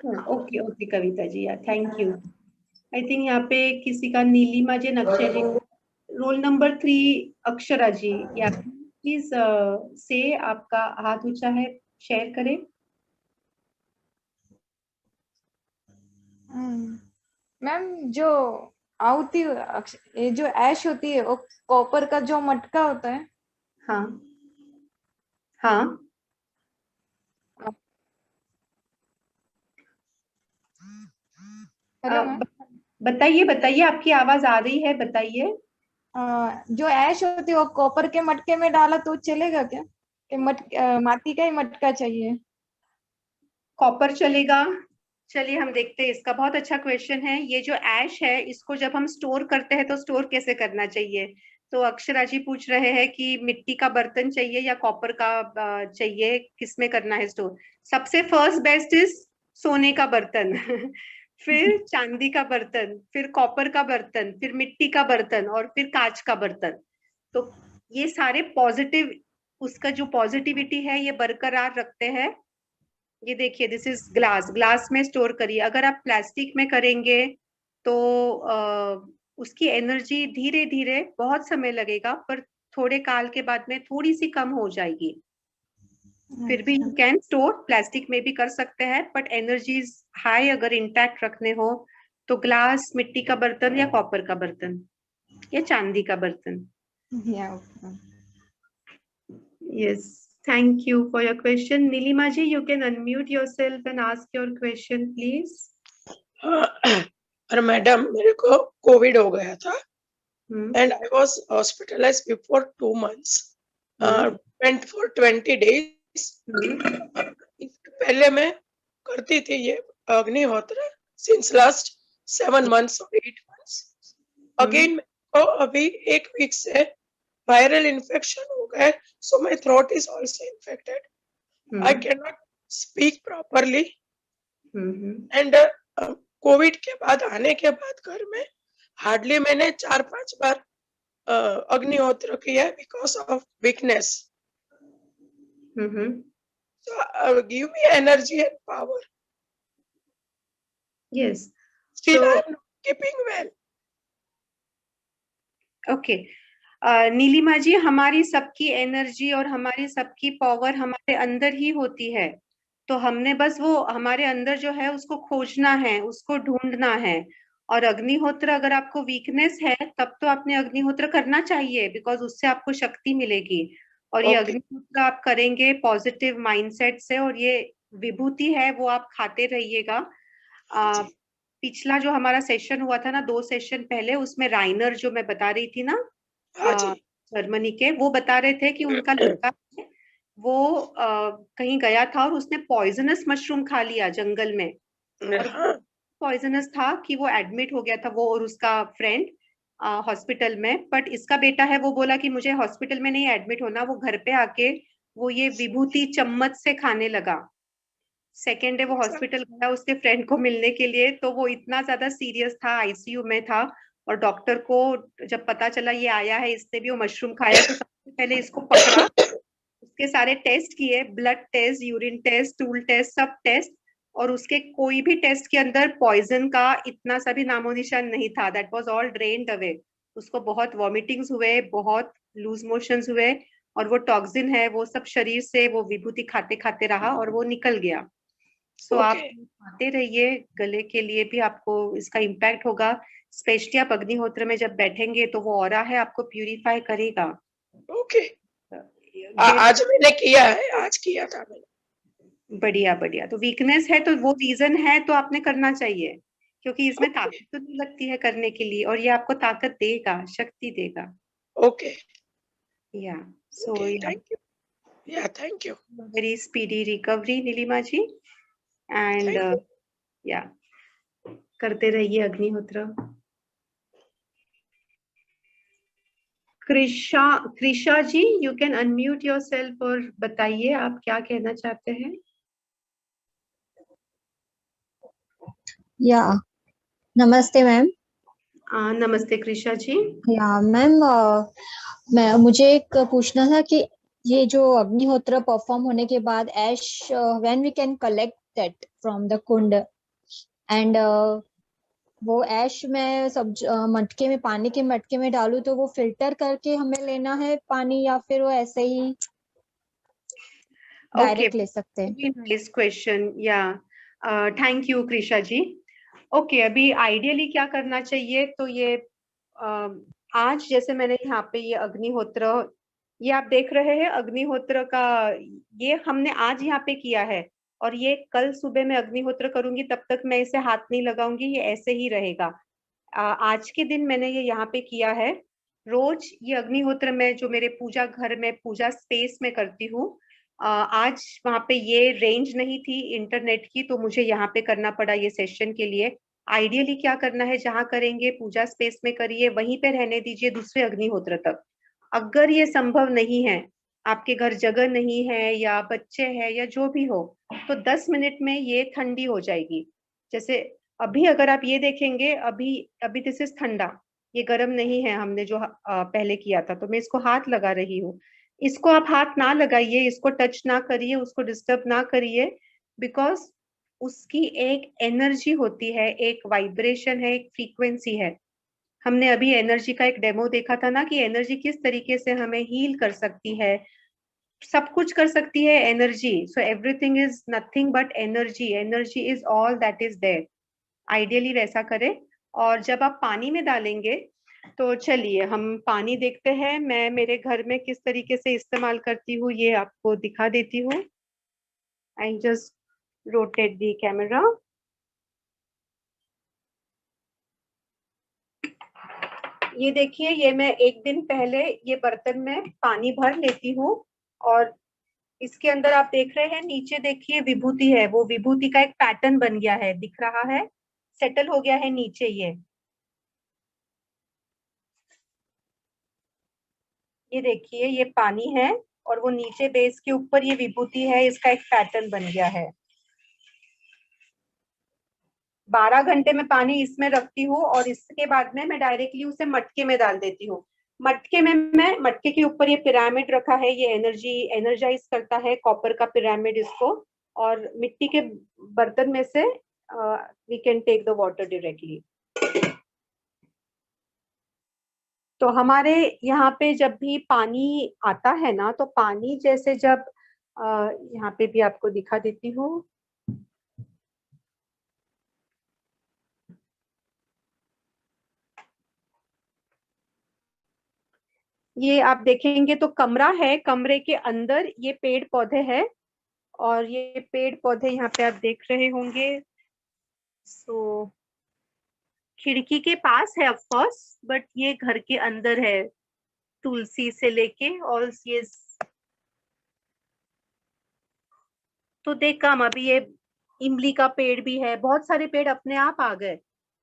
Okay okay Kavita ji, yeah thank you. I think यहाँ पे किसी का नीलिमा जी, नक्शे जी, रोल नंबर 3 अक्षरा जी, या प्लीज से आपका हाथ ऊंचा है, शेयर करें। मैम, जो आहुति ये जो ऐश होती है वो कॉपर का जो मटका होता है। हाँ हाँ, बताइए बताइए, आपकी आवाज आ रही है, बताइए। जो ऐश होती है वो कॉपर के मटके में डाला तो चलेगा क्या? कि माटी का ही मटका चाहिए? कॉपर चलेगा। चलिए हम देखते हैं, इसका बहुत अच्छा क्वेश्चन है। ये जो ऐश है इसको जब हम स्टोर करते हैं तो स्टोर कैसे करना चाहिए? तो अक्षरा जी पूछ रहे हैं कि मिट्टी का बर्तन चाहिए या कॉपर का चाहिए, किसमें करना है स्टोर? सबसे फर्स्ट बेस्ट इज सोने का बर्तन फिर चांदी का बर्तन, फिर कॉपर का बर्तन, फिर मिट्टी का बर्तन और फिर कांच का बर्तन। तो ये सारे पॉजिटिव, उसका जो पॉजिटिविटी है ये बरकरार रखते हैं। ये देखिए, दिस इज ग्लास, ग्लास में स्टोर करिए। अगर आप प्लास्टिक में करेंगे तो उसकी एनर्जी धीरे धीरे, बहुत समय लगेगा पर थोड़े काल के बाद में थोड़ी सी कम हो जाएगी। फिर भी यू कैन स्टोर, प्लास्टिक में भी कर सकते हैं, बट एनर्जीज हाई अगर इंटैक्ट रखने हो तो ग्लास, मिट्टी का बर्तन या कॉपर का बर्तन या चांदी का बर्तन। Yes, thank you for your question. Nilima ji, you can unmute yourself and ask your question, please. और मैडम, मेरे को कोविड हो गया था and I was hospitalized before 2 months. Went for 20 days. इसके पहले मैं करती थी ये अग्निहोत्र since last 7 months or 8 months. Again मेरे को अभी 1 week से viral infection हो गया, so my throat is also infected. I cannot speak properly. And Covid के बाद आने के बाद घर में हार्डली मैंने 4-5 बार अग्निहोत्र किया है because of weakness. So give me energy and power. Yes. Still So, I am not keeping well. Okay. Nilima जी, हमारी सबकी एनर्जी और हमारी सबकी पावर हमारे अंदर ही होती है। तो हमने बस वो हमारे अंदर जो है उसको खोजना है, उसको ढूंढना है। और अग्निहोत्र, अगर आपको वीकनेस है तब तो आपने अग्निहोत्र करना चाहिए, बिकॉज उससे आपको शक्ति मिलेगी। और ये अग्निहोत्र आप करेंगे पॉजिटिव माइंडसेट से, और ये विभूति है वो आप खाते रहिएगा। पिछला जो हमारा सेशन हुआ था ना, 2 सेशन पहले, उसमें राइनर जो मैं बता रही थी ना जर्मनी के, वो बता रहे थे कि उनका लड़का वो कहीं गया था और उसने पॉइजनस मशरूम खा लिया जंगल में। और पॉइजनस था कि वो एडमिट हो गया था, वो और उसका फ्रेंड हॉस्पिटल में। बट इसका बेटा है, वो बोला कि मुझे हॉस्पिटल में नहीं एडमिट होना, वो घर पे आके वो ये विभूति चम्मच से खाने लगा। सेकेंड डे वो हॉस्पिटल गया उसके फ्रेंड को मिलने के लिए, तो वो इतना ज्यादा सीरियस था, आईसीयू में था। और डॉक्टर को जब पता चला ये आया है, इसने भी वो मशरूम खाया, तो सबसे पहले इसको पकड़ा, उसके सारे टेस्ट किए, blood test, urine test, stool test, सब टेस्ट, और उसके कोई भी टेस्ट के अंदर पॉइजन का इतना सा भी नामो निशान नहीं था। That was all drained away. उसको बहुत वॉमिटिंग्स हुए, बहुत लूज मोशंस हुए, और वो टॉक्सिन है वो सब शरीर से वो विभूति खाते खाते रहा और वो निकल गया। सो आप खाते रहिए, गले के लिए भी आपको इसका इम्पैक्ट होगा। स्पेशली आप अग्निहोत्र में जब बैठेंगे तो वो ऑरा है आपको प्यूरिफाई करेगा। ओके, आज मैंने किया है, आज किया था मैंने। बढ़िया बढ़िया। तो वीकनेस है तो वो रीजन है, तो आपने करना चाहिए, क्योंकि इसमें ताकत तो नहीं लगती है करने के लिए, और ये आपको ताकत देगा, शक्ति देगा। Okay, yeah so thank you. Yeah thank you. Very speedy recovery Neelima ji. And yeah करते रहिए Agnihotra. Krisha ji, you can unmute yourself और बताइए आप क्या कहना चाहते हैं। या नमस्ते मैम। नमस्ते कृषा जी। या मैम, मुझे एक पूछना था कि ये जो अग्निहोत्र परफॉर्म होने के बाद ash, when we can collect that from the kund, and वो ऐश में सब मटके में, पानी के मटके में डालूं तो वो फिल्टर करके हमें लेना है पानी, या फिर वो ऐसे ही डायरेक्ट ले सकते हैं? Nice question. Yeah thank you Krisha ji. Okay, अभी आइडियली क्या करना चाहिए, तो ये आज जैसे मैंने यहाँ पे ये अग्निहोत्र, ये आप देख रहे हैं अग्निहोत्र का, ये हमने आज यहाँ पे किया है, और ये कल सुबह मैं अग्निहोत्र करूंगी तब तक मैं इसे हाथ नहीं लगाऊंगी, ये ऐसे ही रहेगा। आज के दिन मैंने ये यहाँ पे किया है। रोज ये अग्निहोत्र मैं जो मेरे पूजा घर में, पूजा स्पेस में करती हूँ। आज वहाँ पे ये रेंज नहीं थी इंटरनेट की, तो मुझे यहाँ पे करना पड़ा ये सेशन के लिए। आइडियली क्या करना है, जहाँ करेंगे पूजा स्पेस में करिए, वहीं पे रहने दीजिए दूसरे अग्निहोत्र तक। अगर ये संभव नहीं है, आपके घर जगह नहीं है या बच्चे हैं या जो भी हो, तो 10 मिनट में ये ठंडी हो जाएगी। जैसे अभी अगर आप ये देखेंगे, अभी अभी दिस इज ठंडा, ये गर्म नहीं है हमने जो पहले किया था, तो मैं इसको हाथ लगा रही हूँ। इसको आप हाथ ना लगाइए, इसको टच ना करिए, उसको डिस्टर्ब ना करिए, बिकॉज उसकी एक एनर्जी होती है, एक वाइब्रेशन है, एक फ्रीक्वेंसी है। हमने अभी एनर्जी का एक डेमो देखा था ना, कि एनर्जी किस तरीके से हमें हील कर सकती है, सब कुछ कर सकती है energy. So everything is nothing but energy, energy is all that is there. Ideally वैसा करें। और जब आप पानी में डालेंगे, तो चलिए हम पानी देखते हैं। मैं मेरे घर में किस तरीके से इस्तेमाल करती हूँ ये आपको दिखा देती हूँ। I just rotate the camera. ये देखिए, ये मैं एक दिन पहले ये बर्तन में पानी भर लेती हूँ, और इसके अंदर आप देख रहे हैं नीचे देखिए विभूति है, वो विभूति का एक पैटर्न बन गया है, दिख रहा है, सेटल हो गया है नीचे। ये देखिए, ये पानी है और वो नीचे बेस के ऊपर ये विभूति है, इसका एक पैटर्न बन गया है। 12 घंटे में पानी इसमें रखती हूँ, और इसके बाद में मैं डायरेक्टली उसे मटके में डाल देती हूँ। मटके में मैं, मटके के ऊपर ये पिरामिड रखा है, ये एनर्जाइज करता है, कॉपर का पिरामिड इसको। और मिट्टी के बर्तन में से we can take the water directly. तो हमारे यहाँ पे जब भी पानी आता है ना, तो पानी जैसे जब यहाँ पे भी आपको दिखा देती हूँ। ये आप देखेंगे तो कमरा है, कमरे के अंदर ये पेड़ पौधे हैं, और ये पेड़ पौधे यहाँ पे आप देख रहे होंगे। सो खिड़की के पास है ऑफ कोर्स, बट ये घर के अंदर है, तुलसी से लेके और ये तो देख कम। अभी ये इमली का पेड़ भी है, बहुत सारे पेड़ अपने आप आ गए।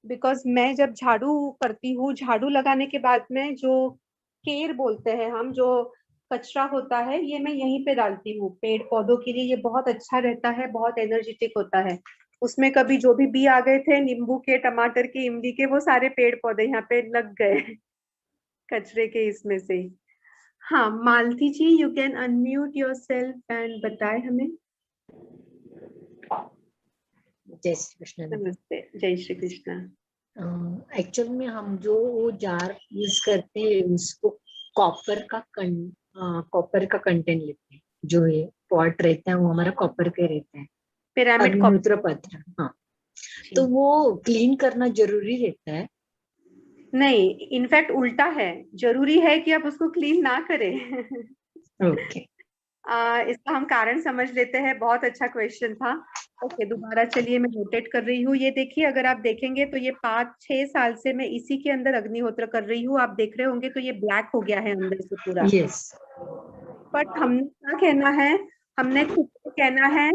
बिकॉज मैं जब झाड़ू करती हूँ, झाड़ू लगाने के बाद में जो केर बोलते हैं हम, जो कचरा होता है, ये मैं यहीं पे डालती हूँ पेड़ पौधों के लिए। ये बहुत अच्छा रहता है, बहुत एनर्जेटिक होता है। उसमें कभी जो भी आ गए थे, नींबू के, टमाटर के, इमली के, वो सारे पेड़ पौधे यहाँ पे लग गए कचरे के इसमें से। हाँ Malti ji, you can unmute yourself and बताएं हमें। जय श्री कृष्ण। नमस्ते, जय श्री कृष्ण। एक्चुअल में हम जो वो जार यूज करते हैं उसको कॉपर का कंटेंट लेते हैं। जो ये पॉट रहता है वो हमारा कॉपर के रहता है, पिरामिड अग्निहोत्र पत्र। हाँ, तो वो क्लीन करना जरूरी रहता है? नहीं, इनफैक्ट उल्टा है, जरूरी है कि आप उसको क्लीन ना करें। ओके। इसका हम कारण समझ लेते हैं। बहुत अच्छा क्वेश्चन था। ओके, दोबारा चलिए मैं रोटेट कर रही हूँ। ये देखिए, अगर आप देखेंगे तो ये 5-6 साल से मैं इसी के अंदर अग्निहोत्र कर रही हूँ। आप देख रहे होंगे तो ये ब्लैक हो गया है अंदर से पूरा। यस। बट हमने क्या कहना है, हमने खुद को कहना है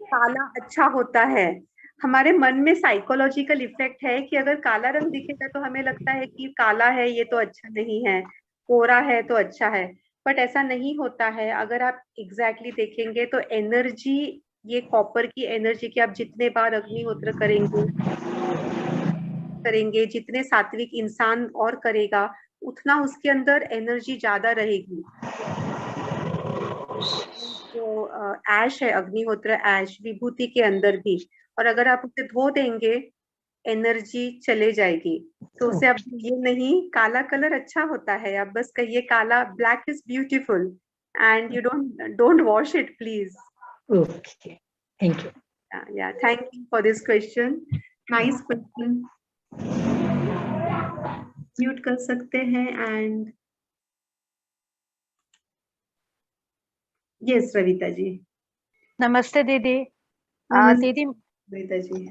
काला अच्छा होता है। हमारे मन में साइकोलॉजिकल इफेक्ट है कि अगर काला रंग दिखेगा तो हमें लगता है कि काला है ये तो अच्छा नहीं है, कोरा है तो अच्छा है। बट ऐसा नहीं होता है। अगर आप एग्जैक्टली देखेंगे तो एनर्जी, ये कॉपर की एनर्जी की, आप जितने बार अग्निहोत्र करेंगे, जितने सात्विक इंसान और करेगा, उतना उसके अंदर एनर्जी ज्यादा रहेगी। जो ऐश है, अग्निहोत्र ऐश, विभूति के अंदर भी, और अगर आप उसे धो देंगे, एनर्जी चले जाएगी। तो उसे आप ये नहीं, काला कलर अच्छा होता है, आप बस कहिए काला, black is beautiful, and you don't wash it please. Okay, thank you. Yeah thank you for this question, nice question. Mute कर सकते हैं एंड यस रविता जी। नमस्ते दीदी। दीदी रविता जी,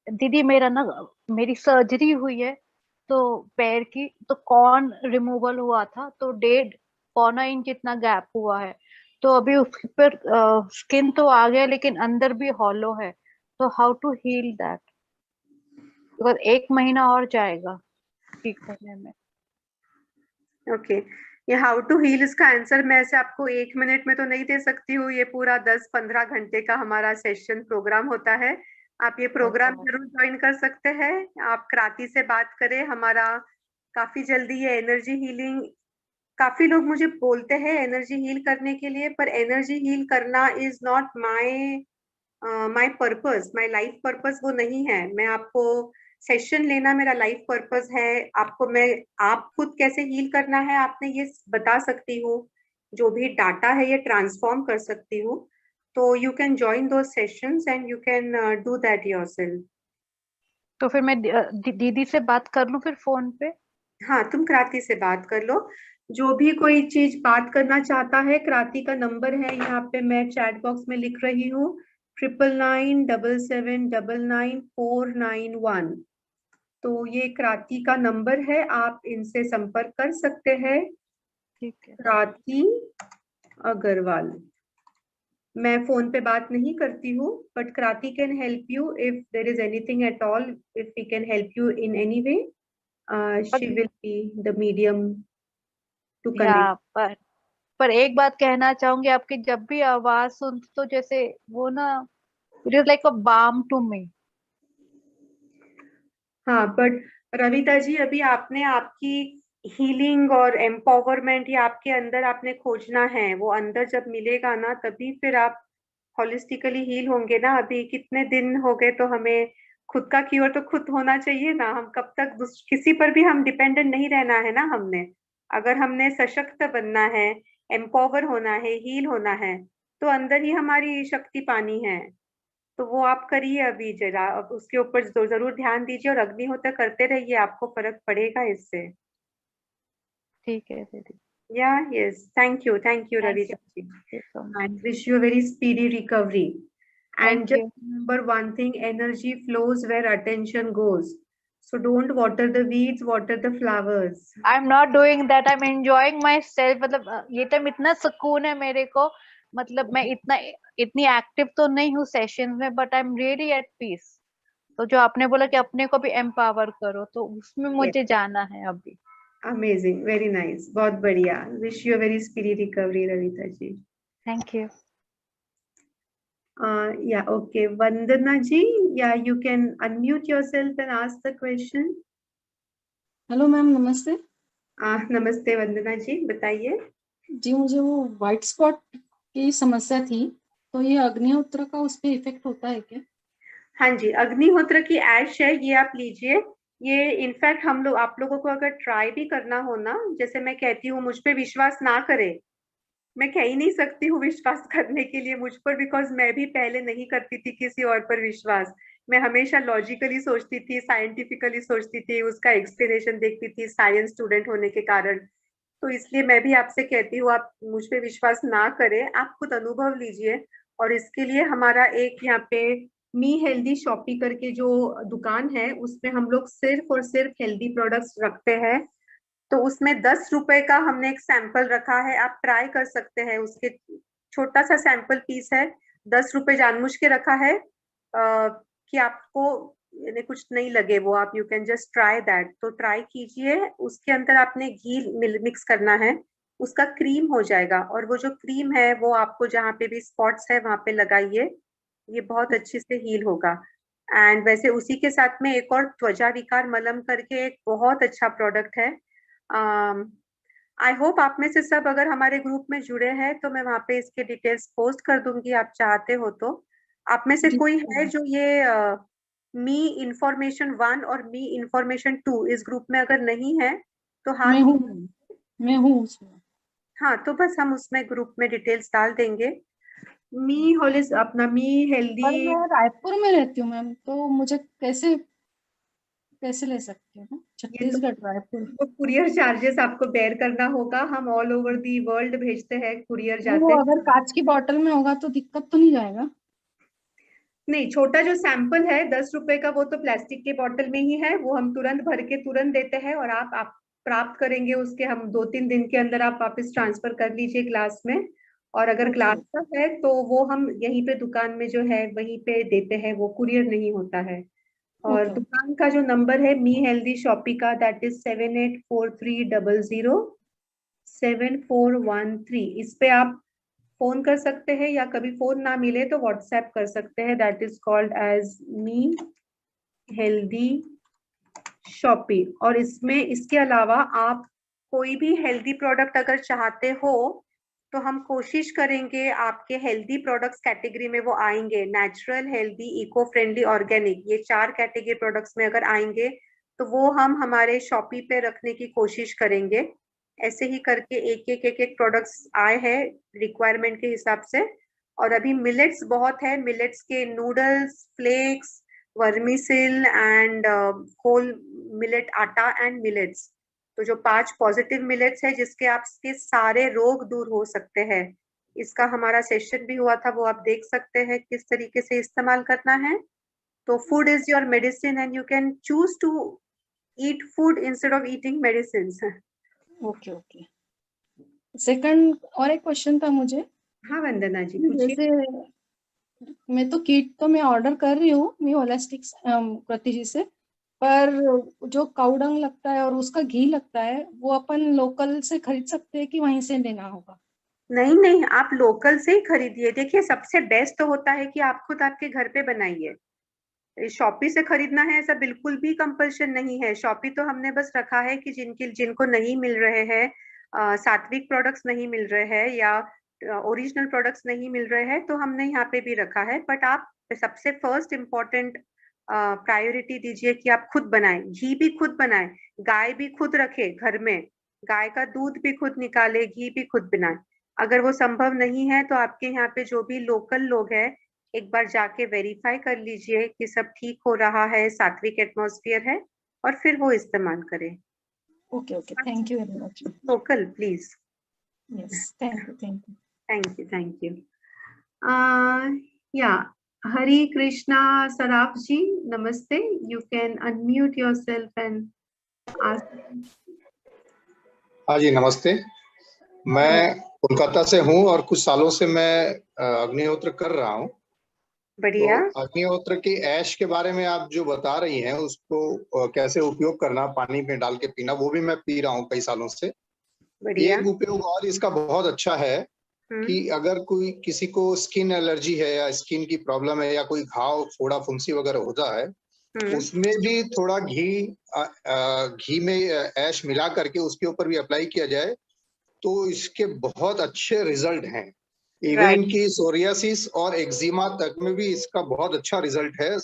दीदी मेरी सर्जरी हुई है तो पैर की, तो कॉर्न रिमूवल हुआ था, तो 1.25 इंच जितना गैप हुआ है। तो अभी उसके पर स्किन तो आ गया लेकिन अंदर भी हॉलो है। तो how to heal that? Because 1 महीना और जाएगा ठीक होने में। ओके ये हाउ टू हील, इसका आंसर मैं ऐसे आपको 1 मिनट में तो नहीं दे सकती हूँ। ये पूरा 10-15 घंटे का हमारा सेशन प्रोग्राम होता है। आप ये प्रोग्राम जरूर ज्वाइन कर सकते हैं। आप क्रांति से बात करें, हमारा काफी जल्दी ये एनर्जी हीलिंग, काफी लोग मुझे बोलते हैं एनर्जी हील करने के लिए, पर एनर्जी हील करना is not my purpose, my life purpose वो नहीं है। मैं आपको सेशन लेना मेरा लाइफ पर्पस है। आपको मैं, आप खुद कैसे हील करना है आपने ये बता सकती हूँ। जो भी डाटा है ये ट्रांसफॉर्म कर सकती हूँ। तो यू कैन ज्वाइन दो sessions and you can do that yourself. तो फिर मैं दीदी से बात कर लूं फिर फोन पे? हाँ, तुम क्रांति से बात कर लो। जो भी कोई चीज बात करना चाहता है, क्रांति का नंबर है यहाँ पे मैं चैट बॉक्स में लिख रही हूँ, 9997799491। तो ये क्रांति का नंबर है, आप इनसे संपर्क कर सकते हैं। ठीक है। क्रांति अग्रवाल। मैं फोन पे बात नहीं करती हूँ, but Kranti can help you if there is anything at all, if we can help you in any way, she will be the medium to yeah connect. पर एक बात कहना चाहूंगी, आपकी जब भी आवाज सुनती तो जैसे वो ना, it is like a balm to me. हाँ, बट रविता जी, अभी आपने आपकी हीलिंग और एम्पावरमेंट ये आपके अंदर आपने खोजना है। वो अंदर जब मिलेगा ना, तभी फिर आप होलिस्टिकली हील होंगे ना। अभी कितने दिन हो गए, तो हमें खुद का क्योर तो खुद होना चाहिए ना। हम कब तक किसी पर भी हम डिपेंडेंट नहीं रहना है ना। हमने, अगर हमने सशक्त बनना है, एम्पावर होना है, हील होना है, तो अंदर ही हमारी शक्ति पानी है। तो वो आप करिए अभी जरा, अब उसके ऊपर जरूर ध्यान दीजिए और अग्निहोत्र करते रहिए, आपको फर्क पड़ेगा इससे। ठीक है दीदी। Yeah, yes. Thank you, Ravita ji. And wish you a very speedy recovery. And just remember one thing: energy flows where attention goes. So don't water the weeds, water the flowers. I am not doing that, I am enjoying my self. मतलब ये टाइम इतना सुकून है मेरे को, मतलब मैं इतनी एक्टिव तो नहीं हूँ सेशन में, but I am really at peace. तो जो आपने बोला कि अपने को भी एम्पावर करो, तो उसमें मुझे जाना है अभी। Amazing, very nice, बहुत बढ़िया। Wish you a very speedy recovery, Ravita ji. Thank you. Yeah, okay. Vandana ji, yeah, you can unmute yourself and ask the question. Hello ma'am, नमस्ते। नमस्ते वंदना जी, बताइए। जी, मुझे वो व्हाइट स्पॉट की समस्या थी, तो ये अग्निहोत्र का उस पे इफेक्ट होता है क्या? हाँ जी, अग्निहोत्र की ऐश है, ये आप लीजिए। ये इनफैक्ट हम लोग, आप लोगों को अगर ट्राई भी करना हो ना, जैसे मैं कहती हूँ मुझ पे विश्वास ना करे, मैं कह ही नहीं सकती हूँ विश्वास करने के लिए मुझ पर, बिकॉज मैं भी पहले नहीं करती थी किसी और पर विश्वास। मैं हमेशा लॉजिकली सोचती थी, साइंटिफिकली सोचती थी, उसका एक्सप्लेनेशन देखती थी, साइंस स्टूडेंट होने के कारण। तो इसलिए मैं भी आपसे कहती हूँ, आप मुझ पे विश्वास ना करें, आप खुद अनुभव लीजिए। और इसके लिए हमारा एक यहाँ पे मी हेल्दी शॉपी करके जो दुकान है, उसमें हम लोग सिर्फ और सिर्फ हेल्दी प्रोडक्ट्स रखते हैं। तो उसमें 10 रुपए का हमने एक सैंपल रखा है, आप ट्राई कर सकते हैं। उसके छोटा सा सैंपल पीस है, 10 रुपए जानबूझ के रखा है कि आपको यानी कुछ नहीं लगे वो, आप you can just try that. तो ट्राई कीजिए। उसके अंदर आपने घी मिक्स करना है, उसका क्रीम हो जाएगा, और वो जो क्रीम है वो आपको जहाँ पे भी स्पॉट्स है वहां पे लगाइए, ये बहुत अच्छे से हील होगा। एंड वैसे उसी के साथ में एक और त्वचा विकार मलम करके एक बहुत अच्छा प्रोडक्ट है। आई होप आप में से सब अगर हमारे ग्रुप में जुड़े हैं, तो मैं वहां पे इसके डिटेल्स पोस्ट कर दूंगी, आप चाहते हो तो। आप में से कोई है जो ये मी इंफॉर्मेशन 1 और मी इंफॉर्मेशन 2 इस ग्रुप में अगर नहीं है तो हाथ, मैं हूँ उसमें। हाँ, तो बस हम उसमें ग्रुप में डिटेल्स डाल देंगे। मी होलिस अपना मी हेल्दी। पर मैं रायपुर में रहती हूँ मैम, तो मुझे कैसे ले सकती हूँ? छत्तीसगढ़, रायपुर। तो कुरियर चार्जेस आपको बेयर करना होगा, हम ऑल ओवर दी वर्ल्ड भेजते हैं, कुरियर जाते वो हैं। अगर कांच की बोतल में होगा तो दिक्कत तो नहीं जाएगा? नहीं, छोटा जो सैंपल है 10 रुपए का, वो तो प्लास्टिक के बोतल में ही है, वो हम तुरंत भर के तुरंत देते हैं, और आप प्राप्त करेंगे उसके, हम 2-3 दिन के अंदर आप वापस ट्रांसफर कर लीजिए ग्लास में। और अगर ग्लास का है तो वो हम यहीं पे दुकान में जो है वहीं पे देते हैं, वो कुरियर नहीं होता है। और दुकान का जो नंबर है मी हेल्दी शॉपी का, दैट इज 784300 7413 इस पे आप फोन कर सकते हैं या कभी फोन ना मिले तो व्हाट्सएप कर सकते हैं. That is called as Me Healthy Shoppy. और इसमें इसके अलावा आप कोई भी हेल्दी प्रोडक्ट अगर चाहते हो तो हम कोशिश करेंगे आपके हेल्दी प्रोडक्ट्स कैटेगरी में वो आएंगे. Natural, healthy, eco friendly, organic, ये 4 कैटेगरी प्रोडक्ट्स में अगर आएंगे तो वो हम हमारे शॉपी पे रखने की कोशिश करेंगे. ऐसे ही करके एक प्रोडक्ट्स आए हैं रिक्वायरमेंट के हिसाब से. और अभी मिलेट्स बहुत है. मिलेट्स के noodles, flakes, vermicelli and whole millet atta and millets. तो जो 5 पॉजिटिव मिलेट्स है जिसके आपके सारे रोग दूर हो सकते हैं. इसका हमारा सेशन भी हुआ था, वो आप देख सकते हैं किस तरीके से इस्तेमाल करना है. तो food is your medicine and you can choose to eat food instead of eating medicine. Okay okay. Second और एक क्वेश्चन था मुझे. हाँ वंदना जी पूछिए. जैसे मैं तो किट तो मैं ऑर्डर कर रही हूँ मी होलिस्टिक प्रति जी से, पर जो काउडंग लगता है और उसका घी लगता है वो अपन लोकल से खरीद सकते हैं कि वहीं से लेना होगा? नहीं नहीं, आप लोकल से ही खरीदिए. देखिए सबसे बेस्ट तो होता है कि आप खुद आपके घर पे बनाइए. शॉपी से खरीदना है ऐसा बिल्कुल भी कंपल्शन नहीं है. शॉपी तो हमने बस रखा है कि जिनको नहीं मिल रहे हैं, सात्विक प्रोडक्ट्स नहीं मिल रहे हैं या ओरिजिनल प्रोडक्ट्स नहीं मिल रहे हैं, तो हमने यहाँ पे भी रखा है. बट आप सबसे फर्स्ट इम्पोर्टेंट प्रायोरिटी दीजिए कि आप खुद बनाएं. घी भी खुद बनाएं, गाय भी खुद रखे घर में, गाय का दूध भी खुद निकाले, घी भी खुद बनाएं. अगर वो संभव नहीं है तो आपके यहाँ पे जो भी लोकल लोग हैं एक बार जाके वेरीफाई कर लीजिए कि सब ठीक हो रहा है, सात्विक एटमॉस्फेयर है, और फिर वो इस्तेमाल करें. Okay okay. Thank you very much. Local please. Yes, thank you. Thank you. या हरे कृष्णा सराफ जी, नमस्ते. You can unmute yourself and ask. हाँ जी नमस्ते. मैं कोलकाता से हूँ और कुछ सालों से मैं अग्निहोत्र कर रहा हूँ. बढ़िया. तो अग्निहोत्र की ऐश के बारे में आप जो बता रही हैं उसको कैसे उपयोग करना, पानी में डाल के पीना, वो भी मैं पी रहा हूँ कई सालों से. बढ़िया. एक उपयोग और इसका बहुत अच्छा है कि अगर कोई किसी को स्किन एलर्जी है या स्किन की प्रॉब्लम है या कोई घाव, फोड़ा, फुंसी वगैरह होता है, उसमें भी थोड़ा घी में ऐश मिला करके उसके ऊपर भी अप्लाई किया जाए तो इसके बहुत अच्छे रिजल्ट हैं. इवन की सोरियासिस और एक्जिमा तक में भी इसका बहुत अच्छा रिजल्ट है.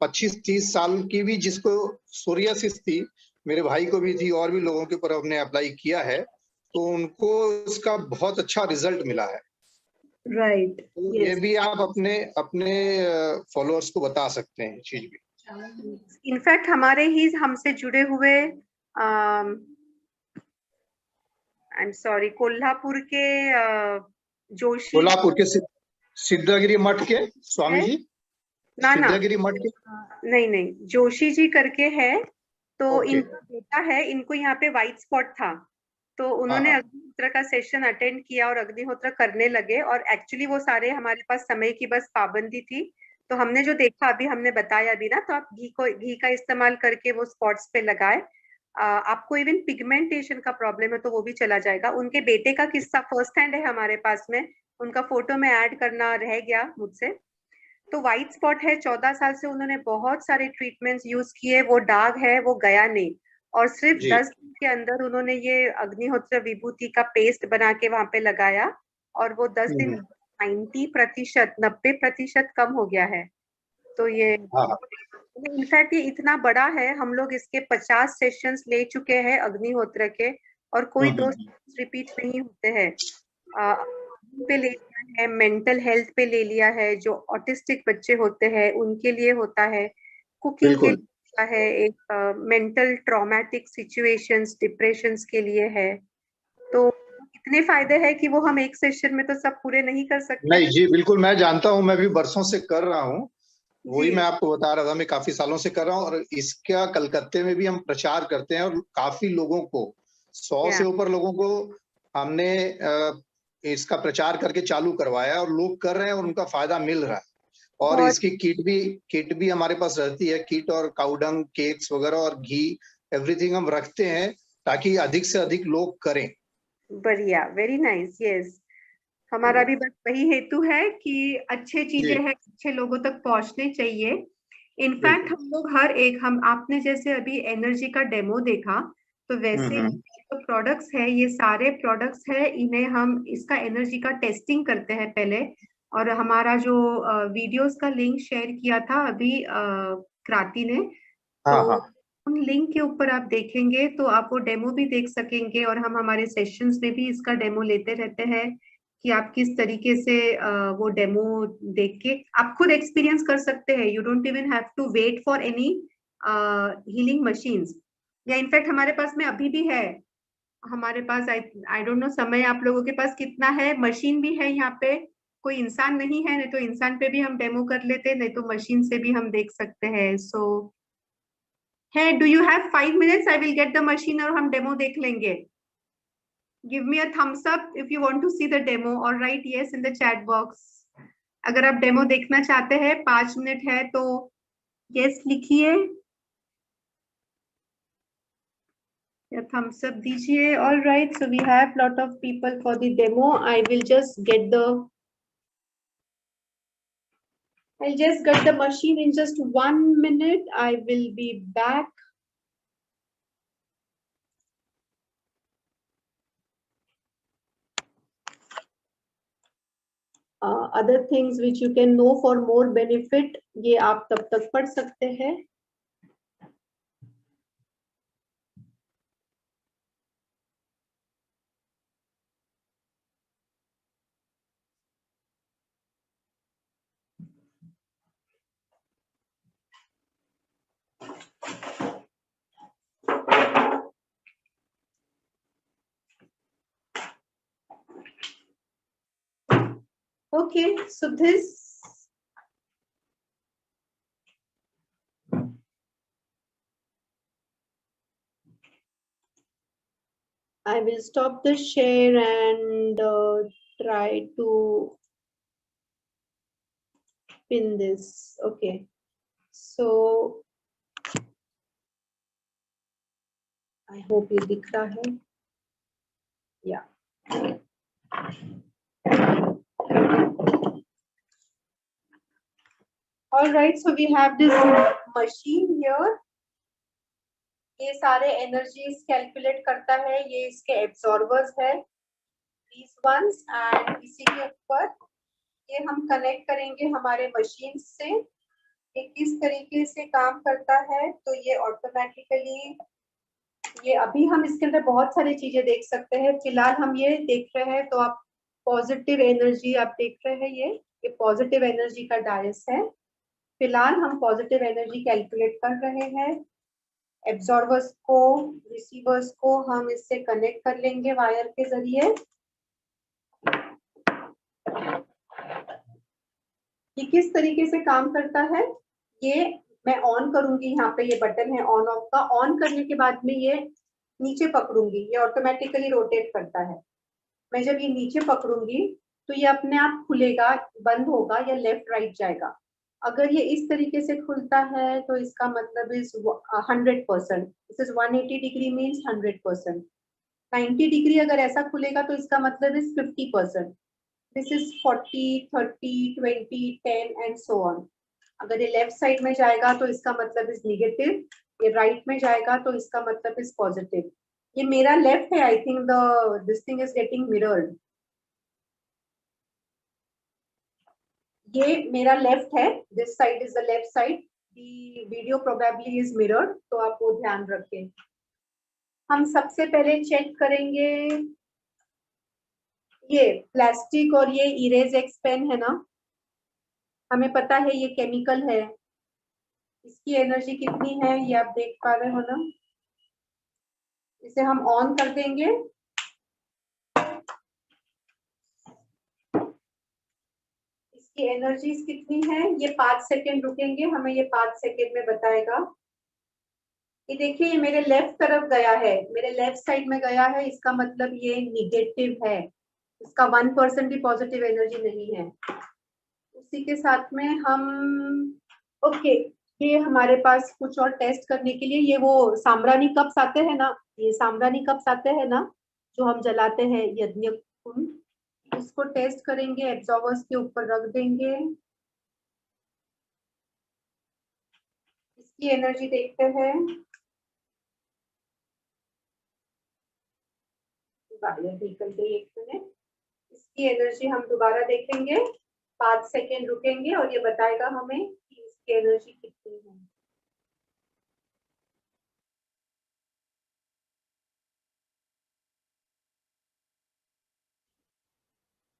25-30 साल की भी जिसको सोरियासिस थी, मेरे भाई को भी थी और भी लोगों के ऊपर हमने अप्लाई किया है, तो उनको इसका बहुत अच्छा रिजल्ट मिला है. राइट. ये भी आप अपने फॉलोअर्स को बता सकते हैं चीज भी. इनफैक्ट हमारे ही हमसे जुड़े हुए आई एम सॉरी कोल्हापुर के जोशी, कोल्हापुर के सिद्धगिरी मठ के स्वामी जी, ना सिद्धगिरी मठ के नहीं जोशी जी करके है. तो इनका बेटा है, इनको यहाँ पे व्हाइट स्पॉट था, तो उन्होंने अग्निहोत्र का सेशन अटेंड किया और अग्निहोत्र करने लगे. और एक्चुअली वो सारे हमारे पास समय की बस पाबंदी थी, तो हमने जो देखा अभी हमने बताया भी ना, तो आप घी का इस्तेमाल करके वो स्पॉट्स पे लगाए. आपको इवन पिगमेंटेशन का प्रॉब्लम है तो वो भी चला जाएगा. उनके बेटे का किस्सा फर्स्ट हैंड है हमारे पास में, उनका फोटो में ऐड करना रह गया मुझसे. तो व्हाइट स्पॉट है, 14 साल से उन्होंने बहुत सारे ट्रीटमेंट्स यूज किए, वो दाग है वो गया नहीं. और सिर्फ 10 दिन के अंदर उन्होंने ये अग्निहोत्र विभूति का पेस्ट बना के वहां पे लगाया और वो 10 दिन 90% कम हो गया है. तो ये इनफैक्ट ये इतना बड़ा है, हम लोग इसके 50 सेशंस ले चुके हैं अग्निहोत्र के, और कोई 2 रिपीट नहीं होते हैं. पे ले लिया है, मेंटल हेल्थ पे ले लिया है, जो ऑटिस्टिक बच्चे होते हैं उनके लिए होता है, कुकिंग के लिए होता है, एक मेंटल ट्रॉमेटिक सिचुएशंस, डिप्रेशंस के लिए है. तो इतने फायदे हैं कि वो हम एक सेशन में तो सब पूरे नहीं कर सकते. नहीं जी बिल्कुल, मैं जानता हूँ, मैं भी बरसों से कर रहा हूँ. वही मैं आपको बता रहा था, मैं काफी सालों से कर रहा हूँ और इसका कलकत्ते में भी हम प्रचार करते हैं और काफी लोगों को, 100 से ऊपर लोगों को हमने इसका प्रचार करके चालू करवाया और लोग कर रहे हैं और उनका फायदा मिल रहा है. और इसकी किट भी हमारे पास रहती है, किट और काउडंग, केक्स वगैरह और घी, एवरीथिंग हम रखते हैं ताकि अधिक से अधिक लोग करें. बढ़िया, वेरी नाइस, यस। हमारा भी बस वही हेतु है कि अच्छे चीजें जी हैं, अच्छे लोगों तक पहुंचने चाहिए। इनफैक्ट बिल्कुल। हम लोग हर एक, हम आपने जैसे अभी एनर्जी का डेमो देखा, तो वैसे ही जो प्रोडक्ट्स है, ये सारे प्रोडक्ट्स है, इन्हें हम इसका एनर्जी का टेस्टिंग करते हैं पहले। और हमारा जो वीडियोस का लिंक शेयर किया था अभी क्रांति ने, तो हाँ हाँ। उन लिंक के ऊपर आप देखेंगे तो आप वो डेमो भी देख सकेंगे। और हम हमारे सेशंस में भी इसका डेमो लेते रहते हैं कि आप किस तरीके से वो डेमो देख के आप खुद एक्सपीरियंस कर सकते हैं। You don't even have to wait for any healing machines. Yeah in fact हमारे पास में अभी भी है, हमारे पास आई डोंट नो समय आप लोगों के पास कितना है, मशीन भी है यहाँ पे। कोई इंसान नहीं है, नहीं तो इंसान पे भी हम डेमो कर लेते, नहीं तो मशीन से भी हम देख सकते हैं। सो है, do you have 5 minutes? I will get the machine और हम डेमो देख लेंगे। Give me a thumbs up if you want to see the demo और write yes in the chat box. अगर आप डेमो देखना चाहते हैं, 5 मिनट है तो यस लिखिए या थम्स अप दीजिए। All right, so we have lot of people for the demo. I'll just get the machine in just 1 minute. I will be back. Other things which you can know for more benefit, ये आप तब तक पढ़ सकते हैं। Okay, so this I will stop the share and try to pin this. Okay, so I hope ये दिख रहा है. Yeah. All right, so we have this machine here. ये सारे एनर्जीज कैलकुलेट करता है, ये इसके एब्जॉर्बर्स है, these ones, and इसी के ऊपर ये हम कनेक्ट करेंगे हमारे मशीन से। ये किस तरीके से काम करता है, तो ये ऑटोमेटिकली, ये अभी हम इसके अंदर बहुत सारी चीजें देख सकते हैं। फिलहाल हम ये देख रहे हैं, तो आप पॉजिटिव एनर्जी आप देख रहे हैं, ये पॉजिटिव एनर्जी का डायस है। फिलहाल हम पॉजिटिव एनर्जी कैलकुलेट कर रहे हैं। एब्जॉर्बर्स को, रिसीवर्स को हम इससे कनेक्ट कर लेंगे वायर के जरिए। ये किस तरीके से काम करता है, ये मैं ऑन करूंगी, यहाँ पे ये बटन है ऑन ऑफ का। ऑन करने के बाद में ये नीचे पकड़ूंगी, ये ऑटोमेटिकली रोटेट करता है। मैं जब ये नीचे पकड़ूंगी तो ये अपने आप खुलेगा, बंद होगा या लेफ्ट राइट जाएगा। अगर ये इस तरीके से खुलता है तो इसका मतलब is 100%। This is 180 degree means 100%। 90 degree अगर ऐसा खुलेगा तो इसका मतलब is 50%। This is 40, 30, 20, 10 and so on. अगर ये लेफ्ट साइड में जाएगा तो इसका मतलब इज नेगेटिव, ये राइट में जाएगा तो इसका मतलब इज पॉजिटिव। ये मेरा लेफ्ट है, I think this thing is getting mirrored. ये मेरा लेफ्ट है, this side is the left side, the video probably is mirrored, तो आप वो ध्यान रखें। हम सबसे पहले चेक करेंगे ये प्लास्टिक और ये इरेज एक्स पेन है ना, हमें पता है ये केमिकल है, इसकी एनर्जी कितनी है ये आप देख पा रहे हो ना। इसे हम ऑन कर देंगे। इसकी एनर्जीज कितनी है, ये 5 सेकेंड रुकेंगे, हमें ये 5 सेकेंड में बताएगा। ये देखिए, ये मेरे लेफ्ट तरफ गया है, मेरे लेफ्ट साइड में गया है, इसका मतलब ये निगेटिव है, इसका 1% भी पॉजिटिव एनर्जी नहीं है। उसी के साथ में हम ओके, ये हमारे पास कुछ और टेस्ट करने के लिए, ये वो सांब्रानी कप्स आते हैं ना, ये सांब्रानी कप्स आते हैं ना, जो हम जलाते हैं यज्ञ कुंड, इसको टेस्ट करेंगे, एब्जॉर्बर्स के ऊपर रख देंगे, इसकी एनर्जी देखते हैं। निकल गई, 1 मिनट। इसकी एनर्जी हम दोबारा देखेंगे, 5 सेकेंड रुकेंगे और ये बताएगा हमें कि इसकी एनर्जी कितनी है।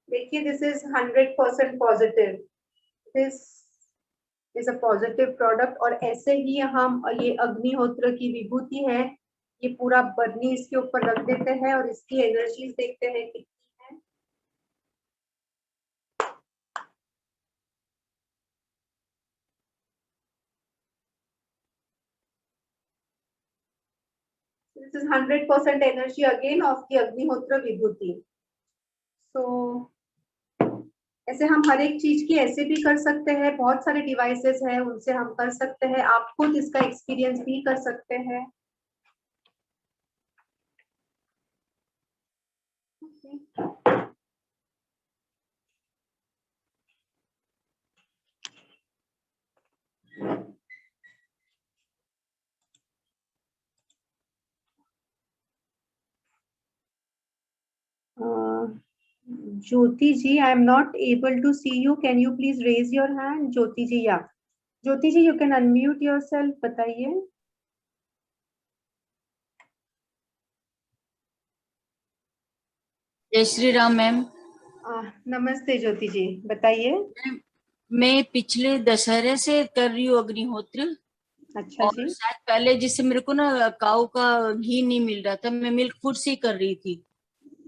देखिए, this is 100% positive, this is a positive product. और ऐसे ही हम ये अग्निहोत्र की विभूति है, ये पूरा बर्नी इसके ऊपर रख देते हैं और इसकी एनर्जीज देखते हैं कितनी है। This is 100% energy again of the अग्निहोत्र विभूति। So ऐसे हम हर एक चीज की ऐसे भी कर सकते हैं, बहुत सारे डिवाइसेस हैं उनसे हम कर सकते हैं, आप खुद इसका एक्सपीरियंस भी कर सकते हैं। Jyoti ji, I am not able to see you, can you please raise your hand? Jyoti ji, yeah Jyoti ji, you can unmute yourself, बताइए। जय श्री राम मैम। नमस्ते ज्योति जी, बताइए। मैं पिछले दशहरे से कर रही हूँ अग्निहोत्र। अच्छा और जी। शायद पहले जिससे मेरे को ना काऊ का घी नहीं मिल रहा था, मैं मिल्क फूड से ही कर रही थी।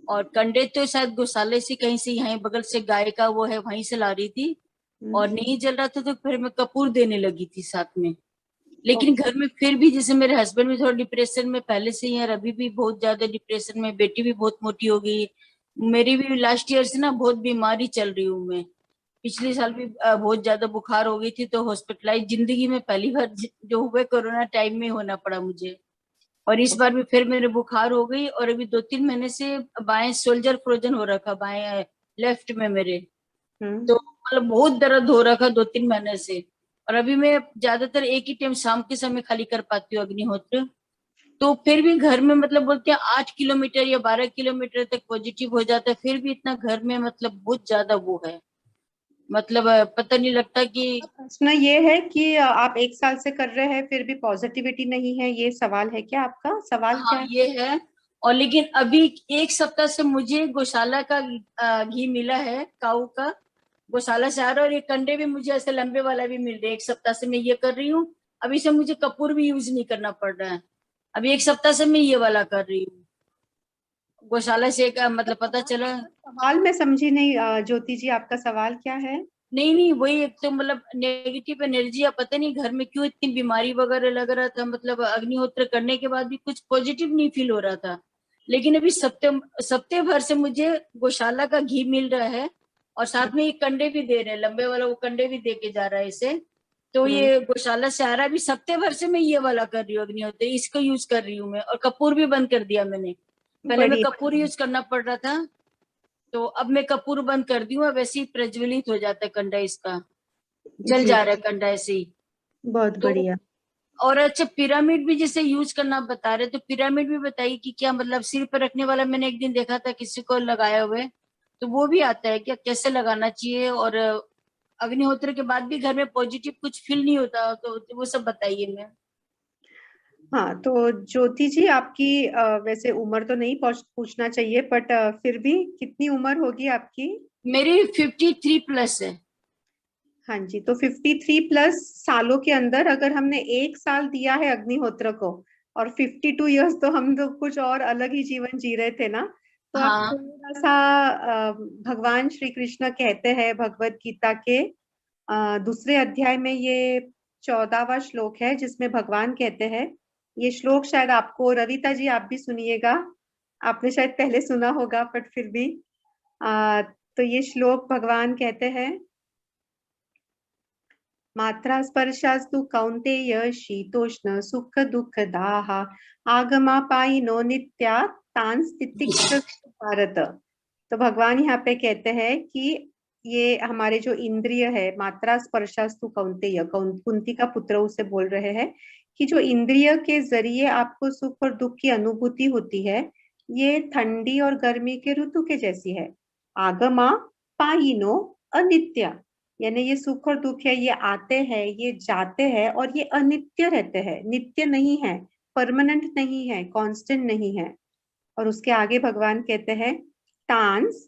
और कंडे तो शायद गौशाले से कहीं से, यहाँ बगल से गाय का वो है, वहीं से ला रही थी। और नहीं जल रहा था तो फिर मैं कपूर देने लगी थी साथ में। लेकिन घर में फिर भी, जैसे मेरे हस्बैंड भी थोड़ा डिप्रेशन में पहले से ही है, अभी भी बहुत ज्यादा डिप्रेशन में, बेटी भी बहुत मोटी हो गई, मेरी भी लास्ट ईयर से ना बहुत बीमारी चल रही हूँ मैं। पिछले साल भी बहुत ज्यादा बुखार हो गई थी, तो हॉस्पिटलाइज जिंदगी में पहली बार जो हुए कोरोना टाइम में होना पड़ा मुझे। और इस बार भी फिर मेरे बुखार हो गई, और अभी 2-3 महीने से बाएं शोल्डर फ्रोजन हो रखा, बाएं लेफ्ट में मेरे। तो मतलब बहुत दर्द हो रखा 2-3 महीने से। और अभी मैं ज्यादातर एक ही टाइम शाम के समय खाली कर पाती हूँ अग्निहोत्र। तो फिर भी घर में मतलब बोलते हैं 8 किलोमीटर या 12 किलोमीटर तक पॉजिटिव हो जाता है, फिर भी इतना घर में मतलब बहुत ज्यादा वो है, मतलब पता नहीं लगता कि। प्रश्न ये है कि आप 1 साल से कर रहे हैं फिर भी पॉजिटिविटी नहीं है, ये सवाल है क्या आपका? सवाल हाँ, क्या है? ये है। और लेकिन अभी 1 सप्ताह से मुझे गौशाला का घी मिला है, काऊ का गौशाला से आ रहा है, और ये कंडे भी मुझे ऐसे लंबे वाला भी मिल रहा है। 1 सप्ताह से मैं ये कर रही हूँ। अभी से मुझे कपूर भी यूज नहीं करना पड़ रहा है। अभी 1 सप्ताह से मैं ये वाला कर रही हूँ गौशाला से का, मतलब पता चला। सवाल मैं समझी नहीं ज्योति जी, आपका सवाल क्या है? नहीं, वही एक तो मतलब नेगेटिव एनर्जी, या पता नहीं घर में क्यों इतनी बीमारी वगैरह लग रहा था, मतलब अग्निहोत्र करने के बाद भी कुछ पॉजिटिव नहीं फील हो रहा था। लेकिन अभी सप्ताह भर से मुझे गौशाला का घी मिल रहा है, और साथ में ये कंडे भी दे रहे हैं, लंबे वाला वो कंडे भी दे के जा रहा है इसे। तो ये गौशाला से आ रहा है। अभी सप्ताह भर से मैं ये वाला कर रही हूँ अग्निहोत्र, इसको यूज कर रही हूँ मैं। और कपूर भी बंद कर दिया मैंने, पहले मैं कपूर यूज करना पड़ रहा था, तो अब मैं कपूर बंद कर दी हूँ। वैसे ही प्रज्वलित हो जाता है कंडा, इसका जल जा रहा है कंडा ऐसे ही। बहुत बढ़िया। और अच्छा, पिरामिड भी जैसे यूज करना बता रहे, तो पिरामिड भी बताइए कि क्या मतलब सिर पर रखने वाला, मैंने एक दिन देखा था किसी को लगाए हुए, तो वो भी आता है क्या, कैसे लगाना चाहिए? और अग्निहोत्र के बाद भी घर में पॉजिटिव कुछ फील नहीं होता, तो वो सब बताइए मैम। हाँ, तो ज्योति जी, आपकी वैसे उम्र तो नहीं पूछना चाहिए, बट फिर भी कितनी उम्र होगी आपकी? मेरी 53 प्लस है। हाँ जी, तो 53 प्लस सालों के अंदर अगर हमने 1 साल दिया है अग्निहोत्र को, और 52 इयर्स तो हम तो कुछ और अलग ही जीवन जी रहे थे ना, तो आप हाँ। थोड़ा सा भगवान श्री कृष्ण कहते हैं भगवत गीता के 2 अध्याय में, ये 14वां श्लोक है जिसमें भगवान कहते हैं, ये श्लोक शायद आपको, रविता जी आप भी सुनिएगा, आपने शायद पहले सुना होगा बट फिर भी तो ये श्लोक भगवान कहते हैं, मात्रा स्पर्शास्तु कौन्तेय शीतोष्ण सुख दुःखदाः आगमापायिनो नित्यात् तांस तितिक्ष भारत। तो भगवान यहाँ पे कहते हैं कि ये हमारे जो इंद्रिय है, मात्रा स्पर्शास्तु कौन्तेय, कुंती का पुत्र उसे बोल रहे हैं कि जो इंद्रिय के जरिए आपको सुख और दुख की अनुभूति होती है, ये ठंडी और गर्मी के ऋतु के जैसी है। आगमा पायिनो अनित्य, यानी ये सुख और दुख है, ये आते हैं, ये जाते हैं और ये अनित्य रहते हैं, नित्य नहीं है, परमानेंट नहीं है, कांस्टेंट नहीं है। और उसके आगे भगवान कहते हैं तांस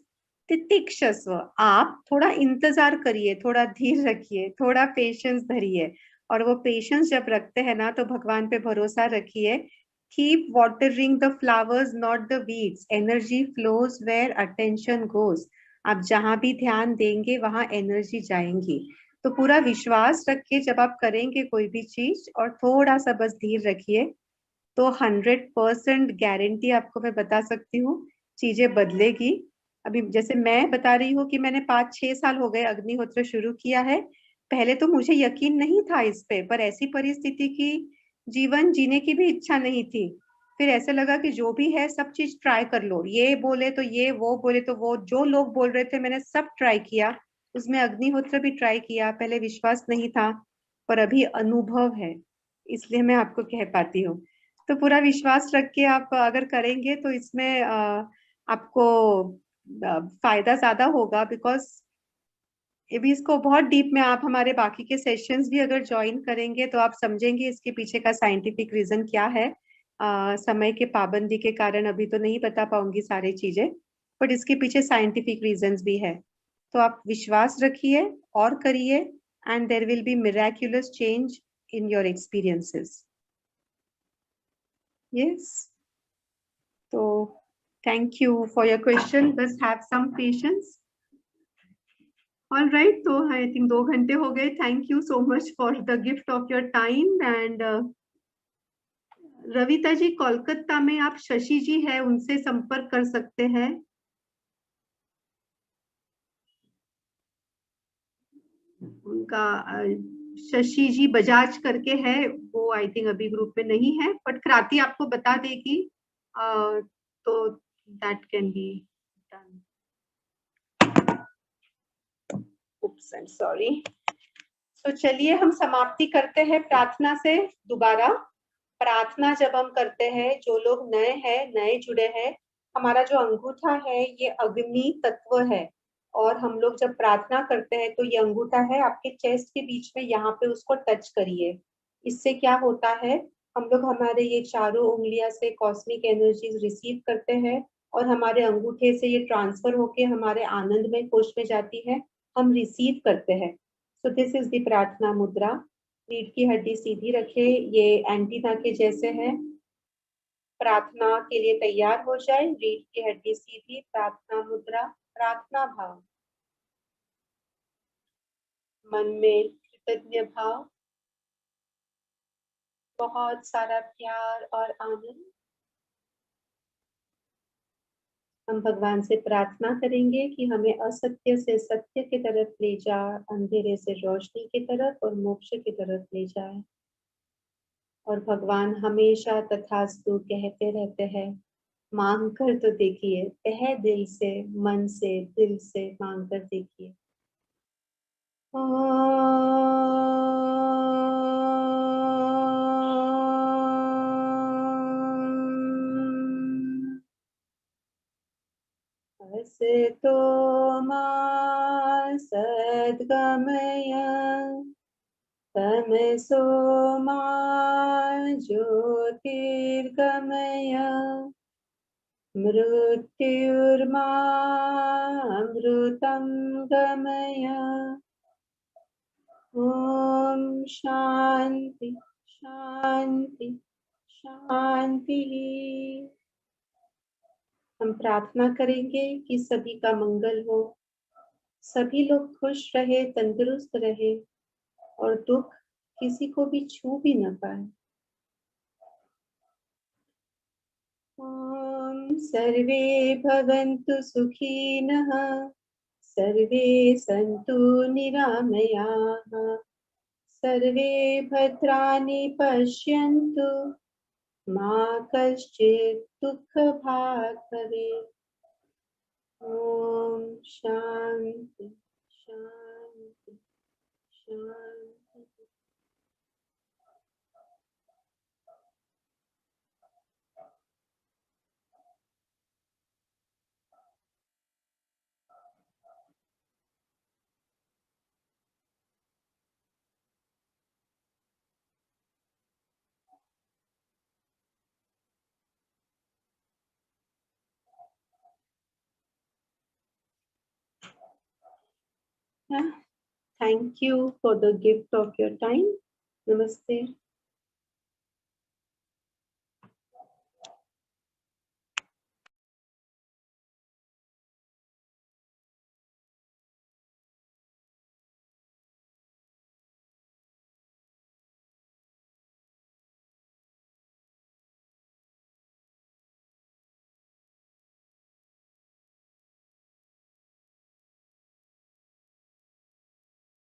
तितिक्षस्व, आप थोड़ा इंतजार करिए, थोड़ा धीर रखिए, थोड़ा पेशेंस धरिए। और वो पेशेंस जब रखते हैं ना, तो भगवान पे भरोसा रखिए। Keep watering the flowers not the weeds, energy flows where attention goes. आप जहां भी ध्यान देंगे वहां एनर्जी जाएंगी। तो पूरा विश्वास रखिए जब आप करेंगे कोई भी चीज, और थोड़ा सा बस धीर रखिए, तो 100% गारंटी आपको मैं बता सकती हूँ चीजें बदलेगी। अभी जैसे मैं बता रही हूँ कि मैंने 5-6 साल हो गए अग्निहोत्र शुरू किया है। पहले तो मुझे यकीन नहीं था इस पे, पर ऐसी परिस्थिति की जीवन जीने की भी इच्छा नहीं थी। फिर ऐसे लगा कि जो भी है सब चीज ट्राई कर लो, ये बोले तो ये, वो बोले तो वो, जो लोग बोल रहे थे मैंने सब ट्राई किया, उसमें अग्निहोत्र भी ट्राई किया। पहले विश्वास नहीं था, पर अभी अनुभव है, इसलिए मैं आपको कह पाती हूँ। तो पूरा विश्वास रख के आप अगर करेंगे तो इसमें आपको फायदा ज्यादा होगा। बिकॉज ये भी, इसको बहुत डीप में आप हमारे बाकी के सेशंस भी अगर ज्वाइन करेंगे तो आप समझेंगे इसके पीछे का साइंटिफिक रीजन क्या है। समय के पाबंदी के कारण अभी तो नहीं बता पाऊंगी सारी चीजें, बट इसके पीछे साइंटिफिक रीजंस भी है। तो आप विश्वास रखिए और करिए, and there will be miraculous change in your experiences. Yes. So thank you for your question. Just have some patience. All right. So I think 2 घंटे हो गए. Thank you so much for the gift of your time. And Ravita जी कोलकाता में आप शशि जी है, उनसे संपर्क कर सकते हैं। उनका शशि जी बजाज करके है, वो आई थिंक अभी ग्रुप में नहीं है, बट क्रांति आपको बता देगी, तो that can be done. Oops, I am sorry. तो चलिए हम समाप्ति करते हैं प्रार्थना से। दोबारा प्रार्थना जब हम करते हैं, जो लोग नए हैं, नए जुड़े हैं, हमारा जो अंगूठा है ये अग्नि तत्व है, और हम लोग जब प्रार्थना करते हैं तो ये अंगूठा है आपके चेस्ट के बीच में, यहाँ पे उसको टच करिए। इससे क्या होता है, हम लोग हमारे ये चारों उंगलियां से कॉस्मिक एनर्जीज रिसीव करते हैं, और हमारे अंगूठे से ये ट्रांसफर होके हमारे आनंदमय कोश में जाती है, हम रिसीव करते हैं। सो दिस इज द प्रार्थना मुद्रा। रीढ़ की हड्डी सीधी रखे, ये एंटीना के जैसे है। प्रार्थना के लिए तैयार हो जाए, रीढ़ की हड्डी सीधी, प्रार्थना मुद्रा, प्रार्थना भाव, मन में कृतज्ञ भाव, बहुत सारा प्यार और आनंद। हम भगवान से प्रार्थना करेंगे कि हमें असत्य से सत्य की तरफ ले जा, अंधेरे से रोशनी की तरफ और मोक्ष की तरफ ले जाए। और भगवान हमेशा तथास्तु कहते रहते हैं, मांग कर तो देखिए, तहे दिल से, मन से, दिल से मांग कर देखिए। असतो मा सद्गमय, तमसो मा ज्योतिर्गमय, मृत्युर्मा अमृतं गमय। ओम शांति शांति शांति। हम प्रार्थना करेंगे कि सभी का मंगल हो, सभी लोग खुश रहे, तंदुरुस्त रहे, और दुख किसी को भी छू भी न पाए। ओम सर्वे भवन्तु सुखिनः, सर्वे सन्तु निरामयाः, सर्वे भद्राणि पश्यन्तु मा कश्चित् दुःख भाग् भवेत्। ओम शांति शांति शांति। Thank you for the gift of your time. Namaste.